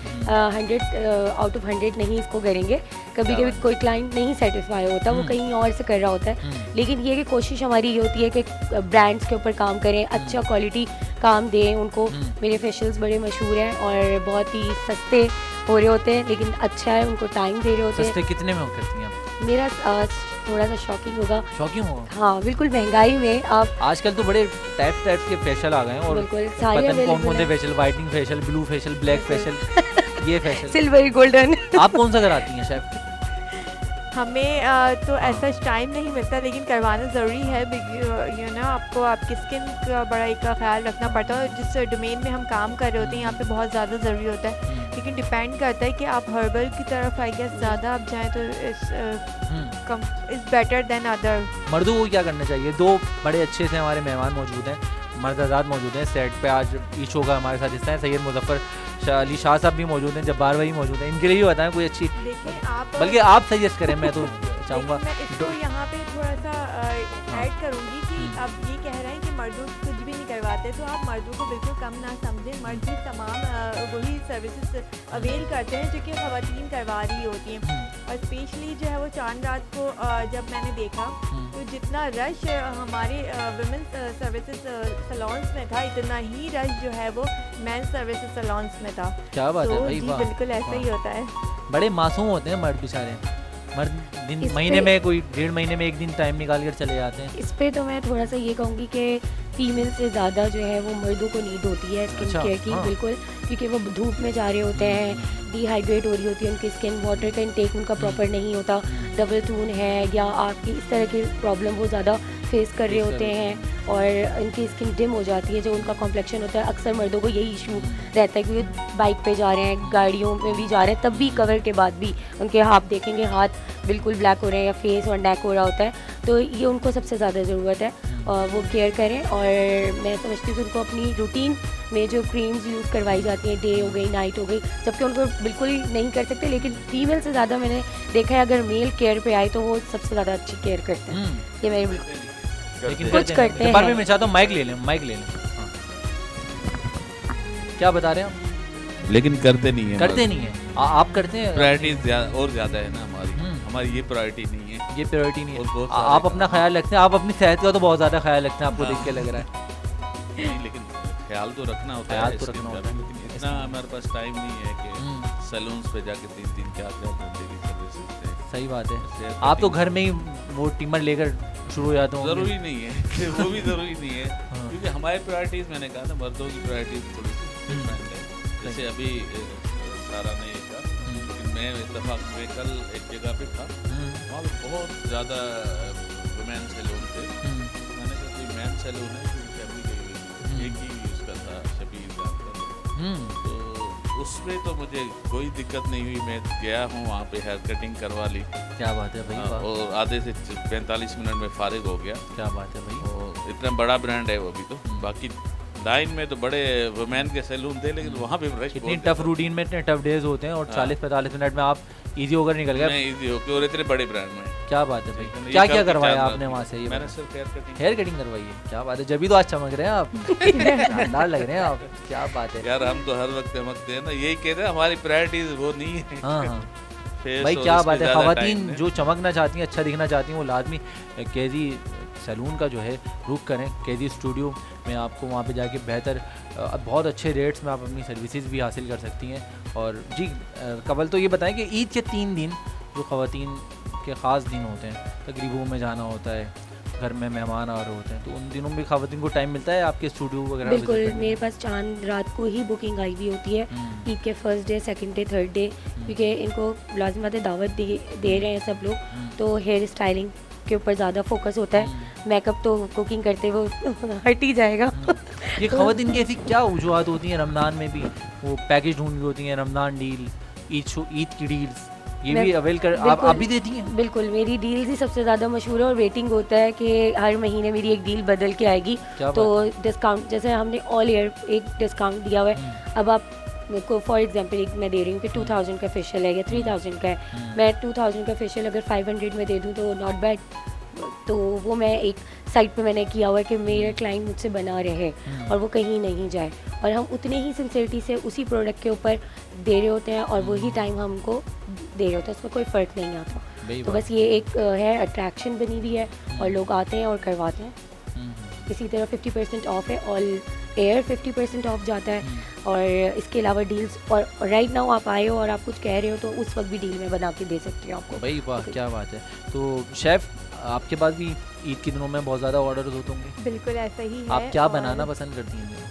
100 आउट ऑफ 100 नहीं इसको करेंगे, कभी कभी कोई क्लाइंट नहीं सेटिस्फाई होता, वो कहीं और से कर रहा होता है, लेकिन ये कि कोशिश हमारी ये होती है कि ब्रांड्स के ऊपर काम करें, अच्छा क्वालिटी काम दें उनको। मेरे फेशियल्स बड़े मशहूर हैं और बहुत ही सस्ते हो रहे होते हैं, लेकिन अच्छा है, उनको टाइम दे रहे होते हैं। सस्ते कितने में करती हैं आप? मेरा थोड़ा सा शॉकिंग होगा। शॉकिंग होगा? हाँ बिल्कुल, महंगाई में आप आजकल तो बड़े टाइप के फेशियल आ गए हैं और बिल्कुल सारे कौन कौन से facial, whitening facial, blue facial, black facial, ये फेशियल, सिल्वर गोल्डन। आप कौन सा कराती हैं शेफ? हमें तो ऐसा टाइम नहीं मिलता, लेकिन करवाना ज़रूरी है। यू नो आपको आपकी स्किन का बड़ा एक ख्याल रखना पड़ता है। जिस डोमेन में हम काम कर रहे होते हैं यहाँ पे बहुत ज़्यादा ज़रूरी होता है, लेकिन डिपेंड करता है कि आप हर्बल की तरफ आई गेस ज़्यादा आप जाएँ तो इज़ बेटर देन अदर। मर्दों को क्या करना चाहिए? दो बड़े अच्छे से हमारे मेहमान मौजूद हैं, मर्दाजाद मौजूद हैं सेट पे। आज ईशो का हमारे साथ हिस्सा है, सैयद मुजफ्फर अली शाह साहब भी मौजूद हैं, जब्बार भाई मौजूद हैं। इनके लिए भी बताएं कोई अच्छी, बल्कि आप सजेस्ट करें, मैं तो चाहूँगा। मैं इसको यहाँ पे थोड़ा सा ऐड करूँगी कि अब ये कह रहे हैं कि मर्दों को कुछ भी नहीं करवाते, तो आप मर्दों को बिल्कुल कम ना समझें। मर्द भी तमाम वही सर्विसेज अवेल करते हैं जो कि ख़वातीन करवा रही होती हैं। और स्पेशली जो है वो चांद रात को जब मैंने देखा तो जितना रश हमारे वुमेंस सर्विसेज सलॉन्स में था, इतना ही रश जो है वो मेंस सर्विसेज सलॉन्स में था। क्या बात है भाई, वाह, बिल्कुल ऐसा ही होता है। बड़े मासूम होते हैं मर्द बेचारे। मर्द दिन महीने में कोई 1.5 महीने में एक दिन टाइम निकाल कर चले जाते हैं। इस पे तो मैं थोड़ा सा ये कहूँगी कि फीमेल से ज़्यादा जो है वो मर्दों को नीड होती है स्किन केयर की। बिल्कुल, क्योंकि वो धूप में जा रहे होते हैं, डिहाइड्रेट हो रही होती है उनकी स्किन, वाटर का इंटेक उनका प्रॉपर नहीं होता, डबल टून है या आपकी इस तरह की प्रॉब्लम वो ज़्यादा फेस कर रहे होते हैं और इनकी स्किन डिम हो जाती है। जो उनका कॉम्प्लेक्शन होता है, अक्सर मर्दों को यही इशू रहता है कि बाइक पे जा रहे हैं, गाड़ियों में भी जा रहे हैं, तब भी कवर के बाद भी उनके आप देखेंगे हाथ बिल्कुल ब्लैक हो रहे हैं या फेस और नेक हो रहा होता है। तो ये उनको सबसे ज़्यादा ज़रूरत है और वो केयर करें। और मैं समझती हूँ कि उनको अपनी रूटीन में जो क्रीम्स यूज़ करवाई जाती हैं, डे हो गई, नाइट हो गई, जबकि उनको बिल्कुल ही नहीं कर सकते, लेकिन फीमेल से ज़्यादा मैंने देखा है अगर मेल केयर पे आए तो वो सबसे ज़्यादा अच्छी केयर करते हैं। ये मेरे बिल्कुल लेकिन कुछ करते हैं। बार में मैं चाहता हूँ माइक ले लें, माइक ले लें। क्या बता रहे हैं आप? लेकिन करते नहीं है, करते नहीं है। आप करते हैं? प्रायोरिटी और ज़्यादा है ना हमारी ये प्रायोरिटी नहीं है, ये प्रायोरिटी नहीं है। आप अपना ख्याल रखते हैं, आप अपनी सेहत का तो बहुत ज़्यादा ख्याल रखते हैं, आपको देख के लग रहा है। नहीं, लेकिन ख्याल तो रखना होता है, तो रखना होता है, लेकिन इतना हमारे पास टाइम नहीं है कि सैलून्स पे जाके 3-3 4-4 घंटे की सर्विसेज दें। सही बात है। आप तो घर में ही वो टिमर लेकर शुरू हो जाते हो। ज़रूरी नहीं है वो भी ज़रूरी नहीं है, क्योंकि हमारी प्रायोरिटीज़, मैंने कहा ना, मर्दों की प्रायोरिटीज़ थोड़ी सी डिफरेंट है। जैसे अभी सारा ने कहा, लेकिन मैं इत्तेफाक में कल एक जगह पे था, वहाँ पे बहुत ज़्यादा वुमेन सैलून थे। मैंने कहा कोई मैन सैलून है, कोई फैमिली गई एक ही यूज़ करता, शबीर का। तो उसमें तो मुझे कोई दिक्कत नहीं हुई, मैं गया हूँ वहाँ पे, हेयर कटिंग करवा ली। क्या बात है भाई, और आधे से 45 मिनट में फारिग हो गया। क्या बात है भाई। और इतना बड़ा ब्रांड है वो भी। तो बाकी लाइन में तो बड़े वुमेन के सैलून थे, लेकिन वहाँ पे रश इतनी टफ रूटीन में इतने टफ डेज होते हैं और 40-45 मिनट में आप इजी होकर निकल गए। इजी होकर, और इतने बड़े ब्रांड में। क्या बात है भाई। क्या क्या करवाया आपने वहाँ से? मैंने सिर्फ हेयर कटिंग करवाई है। क्या बात है, जब भी तो आज चमक रहे हैं आप, शानदार लग रहे हैं आप। क्या बात है यार, हम तो हर वक्त चमकते हैं ना, यही कहते हैं हमारी प्रायोरिटीज वो नहीं है। हाँ भाई, क्या बात है। ख़वातीन जो चमकना चाहती हैं, अच्छा दिखना चाहती हैं, वो लाजमी केजी सैलून का जो है रुख करें। केजी स्टूडियो में आपको वहाँ पे जाके बेहतर बहुत अच्छे रेट्स में आप अपनी सर्विसेज भी हासिल कर सकती हैं। और जी कबल तो ये बताएं कि ईद के 3 दिन जो ख़वातीन के ख़ास दिन होते हैं, तकरीबों में जाना होता है, घर में मेहमान आ रहे होते हैं, तो उन दिनों में ख़वातीन को टाइम मिलता है आपके स्टूडियो वगैरह? बिल्कुल, मेरे पास चांद रात को ही बुकिंग आई हुई होती है, ईद के first day, second day, third day, क्योंकि इनको लाज़िमत दावत दे रहे हैं सब लोग। तो हेयर स्टाइलिंग के ऊपर ज़्यादा फोकस होता है, मेकअप तो कुकिंग करते वो हट ही जाएगा। ये ख़वातीन की ऐसी क्या वजूहत होती हैं? रमज़ान में भी वो पैकेज ढूंढ रही होती हैं, रमज़ान डील, ईद की डील्स, ये भी अवेल कर आप भी देती हैं? बिल्कुल, मेरी डील्स ही सबसे ज़्यादा मशहूर है और वेटिंग होता है कि हर महीने मेरी एक डील बदल के आएगी। तो डिस्काउंट, जैसे हमने ऑल ईयर एक डिस्काउंट दिया हुआ है। अब आप को फॉर एग्जांपल एक मैं दे रही हूँ कि 2000 का फेशियल है या 3000 का है, मैं 2000 का फेशियल अगर 500 में दे दूँ तो नॉट बैड, तो वो मैं एक साइड पे मैंने किया हुआ है कि मेरे क्लाइंट मुझसे बना रहे और वो कहीं नहीं जाए, और हम उतने ही सिंसियरिटी से उसी प्रोडक्ट के ऊपर दे रहे होते हैं और वही टाइम हमको दे रहे होते हैं, उसमें कोई फ़र्क नहीं आता। तो बस ये एक है अट्रैक्शन बनी हुई है और लोग आते हैं और करवाते हैं। इसी तरह 50% ऑफ है, ऑल एयर 50% ऑफ जाता है, और इसके अलावा डील्स, और राइट नाउ आप आए हो और आप कुछ कह रहे हो तो उस वक्त भी डील में बना के दे सकती हूँ आपको। भाई वाह, क्या बात है। तो शेफ़, आपके पास भी ईद के दिनों में बहुत ज़्यादा ऑर्डर्स होते होंगे? बिल्कुल ऐसा ही है। आप क्या बनाना पसंद करती हैं?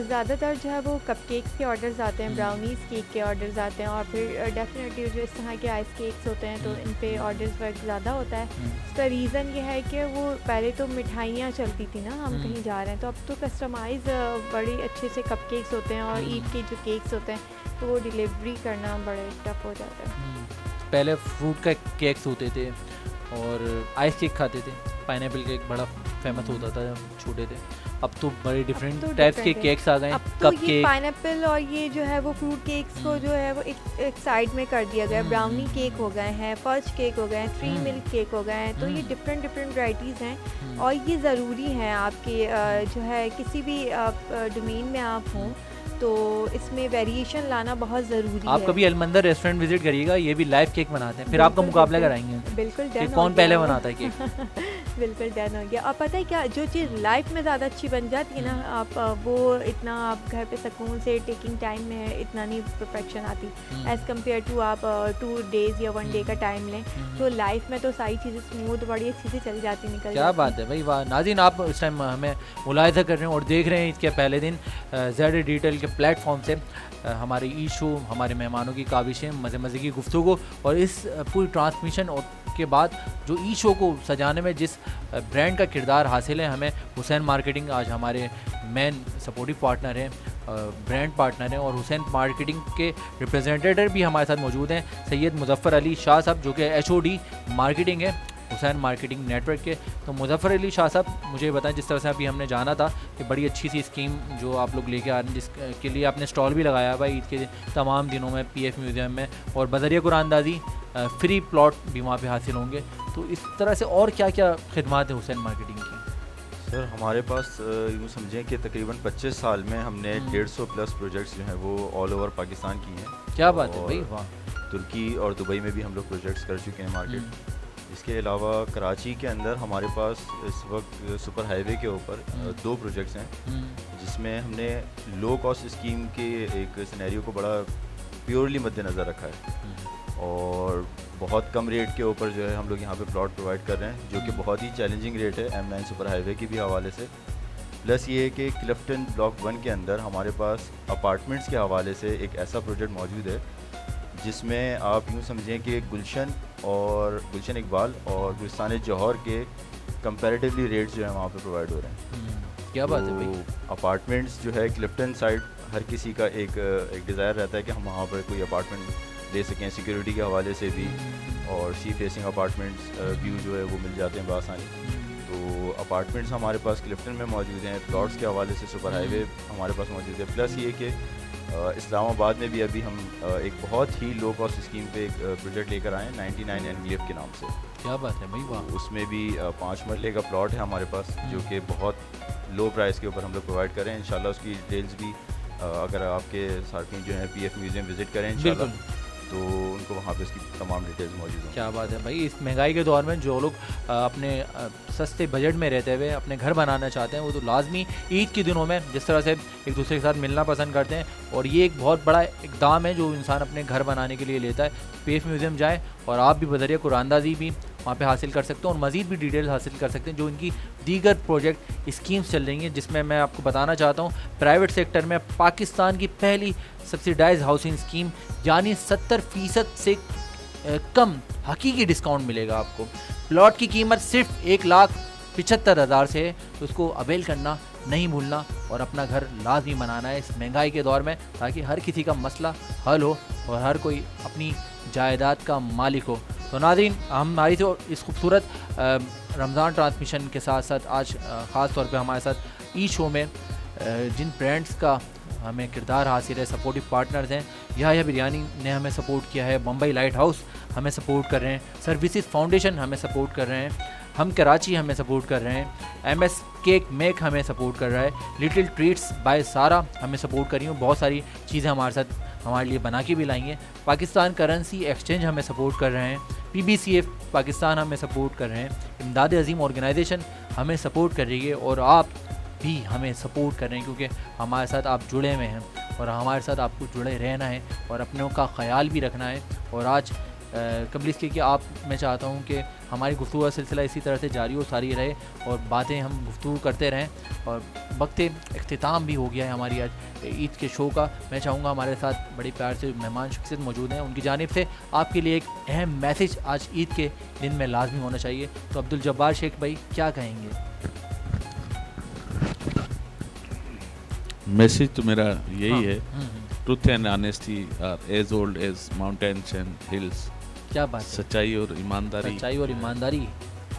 ज़्यादातर जो है वो कपकेक्स के ऑर्डर्स आते हैं, ब्राउनीज़ केक के ऑर्डर्स आते हैं, और फिर डेफिनेटली जो इस तरह के आइस केक्स होते हैं तो इन पे ऑर्डर्स वर्क ज़्यादा होता है। इसका रीज़न ये है कि वो पहले तो मिठाइयाँ चलती थी ना, हम कहीं जा रहे हैं, तो अब तो कस्टमाइज़ बड़े अच्छे से कपकेक्स होते हैं, और ईद के जो केक्स होते हैं तो वो डिलीवरी करना बड़े टफ हो जाता है। पहले फ्रूट का केक्स होते थे और आइस केक खाते थे, पाइनएप्पल केक बड़ा फेमस होता था जब छोटे थे। अब तो बड़े डिफरेंट टाइप्स के केक्स आ गए, कप केक, पाइनएप्पल, और ये जो है वो फ्रूट केक्स को जो है वो एक साइड में कर दिया गया। ब्राउनी केक हो गए हैं, फर्ज केक हो गए हैं, 3 मिल्क केक हो गए हैं, तो ये डिफरेंट वैरायटीज़ हैं, और ये ज़रूरी हैं आपके जो है किसी भी डोमेन में आप हों तो इसमें वेरिएशन लाना बहुत ज़रूरी है। आप कभी अलमंदर रेस्टोरेंट विजिट करिएगा, ये भी लाइव केक बनाते हैं, फिर आपका मुकाबला कराएंगे। बिल्कुल कि कौन पहले बनाता है केक। बिल्कुल डन हो गया। और पता है क्या, जो चीज़ लाइफ में ज़्यादा अच्छी बन जाती है ना, आप वो इतना आप घर पे सुकून से टेकिंग टाइम में इतना नहीं परफेक्शन आती एज़ कम्पेयर टू आप 2 डेज़ या 1 डे का टाइम लें, तो लाइफ में तो सारी चीज़ें स्मूथ बड़ी अच्छी से चल जाती, निकल क्या बात है भाई, वाह। नाज़रीन, आप इस टाइम हमें मुलाहिज़ा कर रहे हैं और देख रहे हैं इसके पहले दिन ज़ेड डिजिटल के प्लेटफॉर्म से हमारे ई शो, हमारे मेहमानों की काविशें, मज़े की गुफ्तगू, और इस पूरी ट्रांसमिशन और के बाद जो ई शो को सजाने में जिस ब्रांड का किरदार हासिल है, हमें हुसैन मार्केटिंग आज हमारे मेन सपोर्टिव पार्टनर हैं, ब्रांड पार्टनर हैं, और हुसैन मार्केटिंग के रिप्रेजेंटेटिव भी हमारे साथ मौजूद हैं, सैयद मुज़फ़्फ़र अली शाह साहब, जो कि HOD मार्केटिंग है हुसैन मार्केटिंग नेटवर्क के। तो मुज़फ़्फ़र अली शाह साहब, मुझे बताएं, जिस तरह से अभी हमने जाना था कि बड़ी अच्छी सी स्कीम जो आप लोग लेके आ रहे हैं, जिसके लिए आपने स्टॉल भी लगाया भाई ईद के तमाम दिनों में PF म्यूज़ियम में, और बज़रिया कुरानंदाज़ी फ्री प्लॉट भी वहाँ पे हासिल होंगे। तो इस तरह से और क्या क्या खिदमात है हुसैन मार्केटिंग की? सर, हमारे पास यूँ समझें कि तकरीबन 25 साल में हमने 150 प्लस प्रोजेक्ट्स जो हैं वो ऑल ओवर पाकिस्तान की हैं। क्या बात है भाई, वाह। तुर्की और दुबई में भी हम लोग प्रोजेक्ट्स कर चुके हैं मार्केट। इसके अलावा कराची के अंदर हमारे पास इस वक्त सुपर हाईवे के ऊपर 2 प्रोजेक्ट्स हैं, जिसमें हमने लो कॉस्ट स्कीम के एक सिनेरियो को बड़ा प्योरली मद्देनज़र रखा है, और बहुत कम रेट के ऊपर जो है हम लोग यहाँ पे प्लॉट प्रोवाइड कर रहे हैं, जो कि बहुत ही चैलेंजिंग रेट है M9 सुपर हाईवे के भी हवाले से। प्लस ये है कि क्लिफ्टन ब्लॉक 1 के अंदर हमारे पास अपार्टमेंट्स के हवाले से एक ऐसा प्रोजेक्ट मौजूद है, जिसमें आप यूँ समझें कि गुलशन इकबाल और गुलिस्तान जौहर के कंपैरेटिवली रेट्स जो है वहाँ पे प्रोवाइड हो रहे हैं। क्या बात है भाई। अपार्टमेंट्स जो है क्लिफ्टन साइड, हर किसी का एक डिज़ायर रहता है कि हम वहाँ पर कोई अपार्टमेंट ले सकें, सिक्योरिटी के हवाले से भी, और सी फेसिंग अपार्टमेंट्स व्यू जो है वो मिल जाते हैं बआसानी। तो अपार्टमेंट्स हमारे पास क्लिफ्टन में मौजूद हैं, प्लॉट्स के हवाले से सुपर हाईवे हमारे पास मौजूद है। प्लस ये कि इस्लामाबाद में भी अभी हम एक बहुत ही लो कॉस्ट स्कीम पे एक प्रोजेक्ट लेकर आए हैं 99 NBF के नाम से। क्या बात है भाई, वाह। उसमें भी 5 मरले का प्लॉट है हमारे पास, जो कि बहुत लो प्राइस के ऊपर हम लोग प्रोवाइड करें। इंशाल्लाह उसकी डिटेल्स भी अगर आपके साथी जो हैं PF म्यूज़ियम विज़िट करें इंशाल्लाह, तो उनको वहाँ पे इसकी तमाम डिटेल्स मौजूद हैं। क्या बात है भाई। इस महंगाई के दौर में जो लोग अपने सस्ते बजट में रहते हुए अपने घर बनाना चाहते हैं, वो तो लाजमी ईद के दिनों में जिस तरह से एक दूसरे के साथ मिलना पसंद करते हैं, और ये एक बहुत बड़ा इक़दाम है जो इंसान अपने घर बनाने के लिए लेता है। PF म्यूज़ियम जाएँ, और आप भी बज़रिया कुरानंदाज़ी भी वहाँ पे हासिल कर सकते हैं, और मज़ीद भी डिटेल्स हासिल कर सकते हैं जो इनकी दीगर प्रोजेक्ट स्कीम्स चल रही हैं, जिसमें मैं आपको बताना चाहता हूँ प्राइवेट सेक्टर में पाकिस्तान की पहली सब्सिडाइज हाउसिंग स्कीम, यानी 70% से कम हकीकी डिस्काउंट मिलेगा आपको। प्लॉट की कीमत सिर्फ 1,75,000 से है, तो उसको अवेल करना नहीं भूलना, और अपना घर लाजमी बनाना है इस महंगाई के दौर में, ताकि हर किसी का मसला हल हो और हर कोई अपनी जायदाद का मालिक हो। तो नाज़रीन, हमारी तो इस खूबसूरत रमज़ान ट्रांसमिशन के साथ साथ आज ख़ास तौर पे हमारे साथ ई शो में जिन ब्रांड्स का हमें किरदार हासिल है, सपोर्टिव पार्टनर्स हैं, यह बिरयानी ने हमें सपोर्ट किया है, बम्बई लाइट हाउस हमें सपोर्ट कर रहे हैं, सर्विसेज फाउंडेशन हमें सपोर्ट कर रहे हैं, हम कराची हमें सपोर्ट कर रहे हैं, MS केक मेक हमें सपोर्ट कर रहा है, लिटिल ट्रीट्स बाय सारा हमें सपोर्ट कर रही हूँ, बहुत सारी चीज़ें हमारे साथ हमारे लिए बना के भी लाई हैं। पाकिस्तान करेंसी एक्सचेंज हमें सपोर्ट कर रहे हैं, PBCF पाकिस्तान हमें सपोर्ट कर रहे हैं, इमदाद अज़ीम ऑर्गेनाइजेशन हमें सपोर्ट कर रही है और आप भी हमें सपोर्ट कर रहे हैं क्योंकि हमारे साथ आप जुड़े हुए हैं और हमारे साथ आपको जुड़े रहना है और अपनों का ख्याल भी रखना है। और आज कबल इसके कि आप मैं चाहता हूँ कि हमारी गुफ्तगू का सिलसिला इसी तरह से जारी और सारी रहे और बातें हम गुफ्तगू करते रहें। और वक्त इख्तिताम भी हो गया है हमारी आज ईद के शो का। मैं चाहूँगा हमारे साथ बड़े प्यार से मेहमान शख्सियत मौजूद हैं, उनकी जानिब से आपके लिए एक अहम मैसेज आज ईद के दिन में लाजमी होना चाहिए। तो अब्दुल जब्बार शेख भाई क्या कहेंगे? मैसेज तो मेरा यही है, truth and honesty are as old as mountains and hills. क्या बात, सच्चाई और ईमानदारी, सच्चाई और ईमानदारी,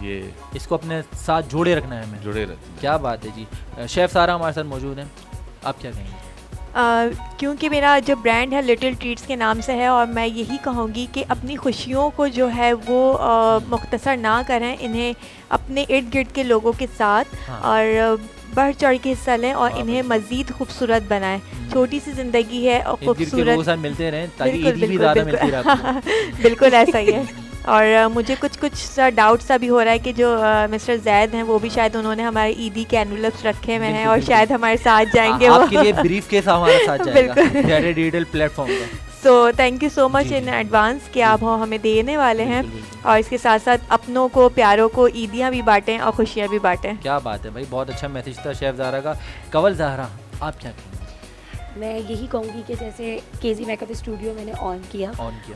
ये इसको अपने साथ जोड़े रखना है हमें, जुड़े रहते। क्या बात है जी। शेफ सारा हमारे साथ मौजूद हैं, आप क्या कहेंगे? क्योंकि मेरा जो ब्रांड है लिटिल ट्रीट्स के नाम से है और मैं यही कहूँगी कि अपनी खुशियों को जो है वो मुख्तसर ना करें, इन्हें अपने इर्द गिर्द के लोगों के साथ और बढ़ चढ़ के हिस्सा लें और इन्हें मज़ीद खूबसूरत बनाएं। छोटी सी ज़िंदगी है और खूबसूरत मिलते रहें ताकि ईद भी ज़्यादा मिलती रहे आपको। बिल्कुल ऐसा ही है। और मुझे कुछ सा डाउट सा भी हो रहा है कि जो मिस्टर जैद हैं वो भी शायद उन्होंने हमारे ईदी के एनवलप्स रखे हुए हैं और शायद हमारे साथ जाएंगे। आपके लिए ब्रीफ केस हमारे साथ जाएगा ज़ेड डिजिटल प्लेटफॉर्म पर। So thank you so much in advance कि आप हमें देने वाले हैं और इसके साथ साथ अपनों को प्यारों को ईदियाँ भी बांटें और खुशियाँ भी बांटें। क्या बात है भाई, बहुत अच्छा मैसेज था शेफ ज़हरा का। कवल ज़हरा आप क्या कहेंगे? मैं यही कहूँगी कि जैसे केजी मेकअप स्टूडियो मैंने ऑन किया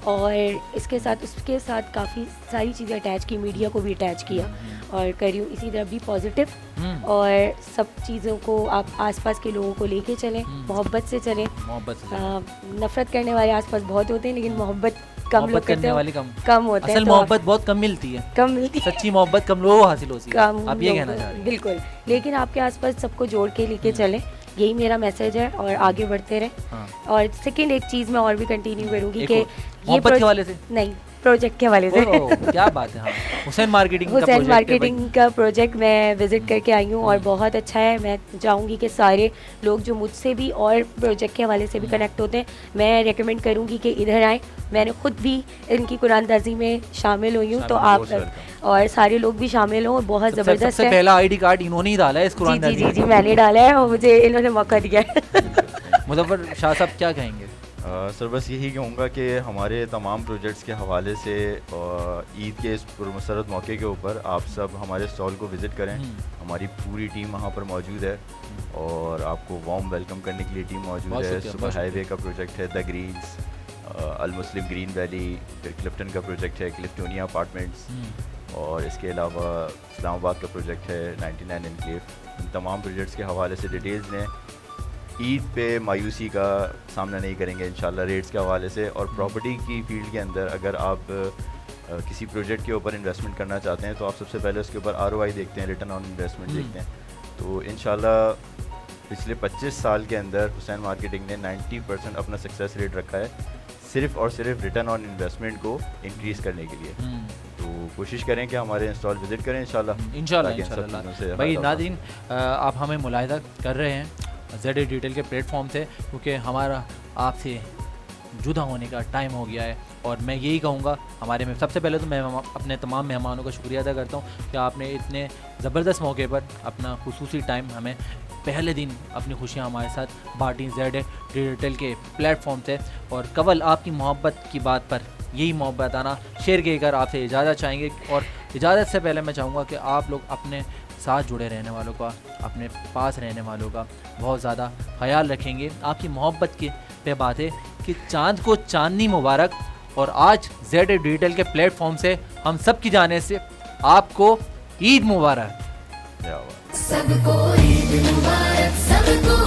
और इसके उसके साथ काफ़ी सारी चीज़ें अटैच की, मीडिया को भी अटैच किया और कर रही हूँ इसी तरह भी पॉजिटिव और सब चीज़ों को आप आसपास के लोगों को लेके चलें, मोहब्बत से चलें। नफ़रत करने वाले आसपास बहुत होते हैं लेकिन मोहब्बत कम लोग करने वाले कम होते हैं। असल मोहब्बत बहुत कम मिलती है, सच्ची मोहब्बत कम लोगों को हासिल होती है, आप ये कहना चाह रहे हैं? बिल्कुल, लेकिन आपके आसपास सबको जोड़ के लेके चलें, यही मेरा मैसेज है और आगे बढ़ते रहें। और सेकंड एक चीज़ मैं और भी कंटिन्यू करूँगी कि ये प्रोजेक्ट के हवाले से क्या बात है। हुसैन मार्केटिंग का प्रोजेक्ट मैं विजिट करके आई हूँ और बहुत अच्छा है। मैं चाहूँगी कि सारे लोग जो मुझसे भी और प्रोजेक्ट के हवाले से भी कनेक्ट होते हैं, मैं रेकमेंड करूँगी कि इधर आएँ। मैंने खुद भी इनकी कुरानदाजी में शामिल हुई हूँ, तो आप और सारे लोग भी शामिल हों। बहुत ज़बरदस्त है। पहला ID कार्ड इन्होंने ही डाला है इस कुरानदाजी। जी मैंने डाला है और मुझे इन्होंने मौका दिया है। मुज़फ़्फ़र शाह साहब क्या कहेंगे? सर बस यही कहूँगा कि हमारे तमाम प्रोजेक्ट्स के हवाले से ईद के इस पुरमसरत मौके के ऊपर आप सब हमारे स्टॉल को विज़िट करें। हमारी पूरी टीम वहाँ पर मौजूद है और आपको वार्म वेलकम करने के लिए टीम मौजूद है। सुपर हाईवे का प्रोजेक्ट है the greens, Al Muslim green valley, फिर क्लिफ्टन का प्रोजेक्ट है क्लिफ्टोनिया अपार्टमेंट्स और इसके अलावा इस्लामाबाद का प्रोजेक्ट है 99 एनक्लेव। इन तमाम प्रोजेक्ट्स के हवाले से डिटेल्स लें। ईद पे मायूसी का सामना नहीं करेंगे इंशाल्लाह रेट्स के हवाले से। और प्रॉपर्टी की फील्ड के अंदर अगर आप किसी प्रोजेक्ट के ऊपर इन्वेस्टमेंट करना चाहते हैं तो आप सबसे पहले उसके ऊपर ROI देखते हैं, रिटर्न ऑन इन्वेस्टमेंट देखते हैं। तो इंशाल्लाह पिछले 25 साल के अंदर हुसैन मार्केटिंग ने 90% अपना सक्सेस रेट रखा है सिर्फ और सिर्फ रिटर्न ऑन इन्वेस्टमेंट को इंक्रीज़ करने के लिए। तो कोशिश करें कि हमारे इंस्टॉल विजिट करें इंशाल्लाह। भाई नाज़रीन, आप हमें मुलाहिज़ा कर रहे हैं ज़ेड डिजिटल के प्लेटफॉर्म से, क्योंकि हमारा आपसे जुदा होने का टाइम हो गया है। और मैं यही कहूँगा हमारे में सबसे पहले तो मैं अपने तमाम मेहमानों का शुक्रिया अदा करता हूँ कि आपने इतने ज़बरदस्त मौके पर अपना खुसूसी टाइम हमें पहले दिन अपनी खुशियाँ हमारे साथ बांटी ज़ेड डिजिटल के प्लेटफॉर्म से। और कवल आपकी मोहब्बत की बात पर यही मोहब्बत आना शेयर कहकर आपसे इजाज़त चाहेंगे। और इजाज़त से पहले मैं चाहूँगा कि आप लोग अपने साथ जुड़े रहने वालों का, अपने पास रहने वालों का बहुत ज़्यादा ख्याल रखेंगे। आपकी मोहब्बत की पे बात है कि चाँद को चांदनी मुबारक। और आज ज़ेड डिजिटल के प्लेटफॉर्म से हम सब की जाने से आपको ईद मुबारक। सबको ईद मुबारक, सबको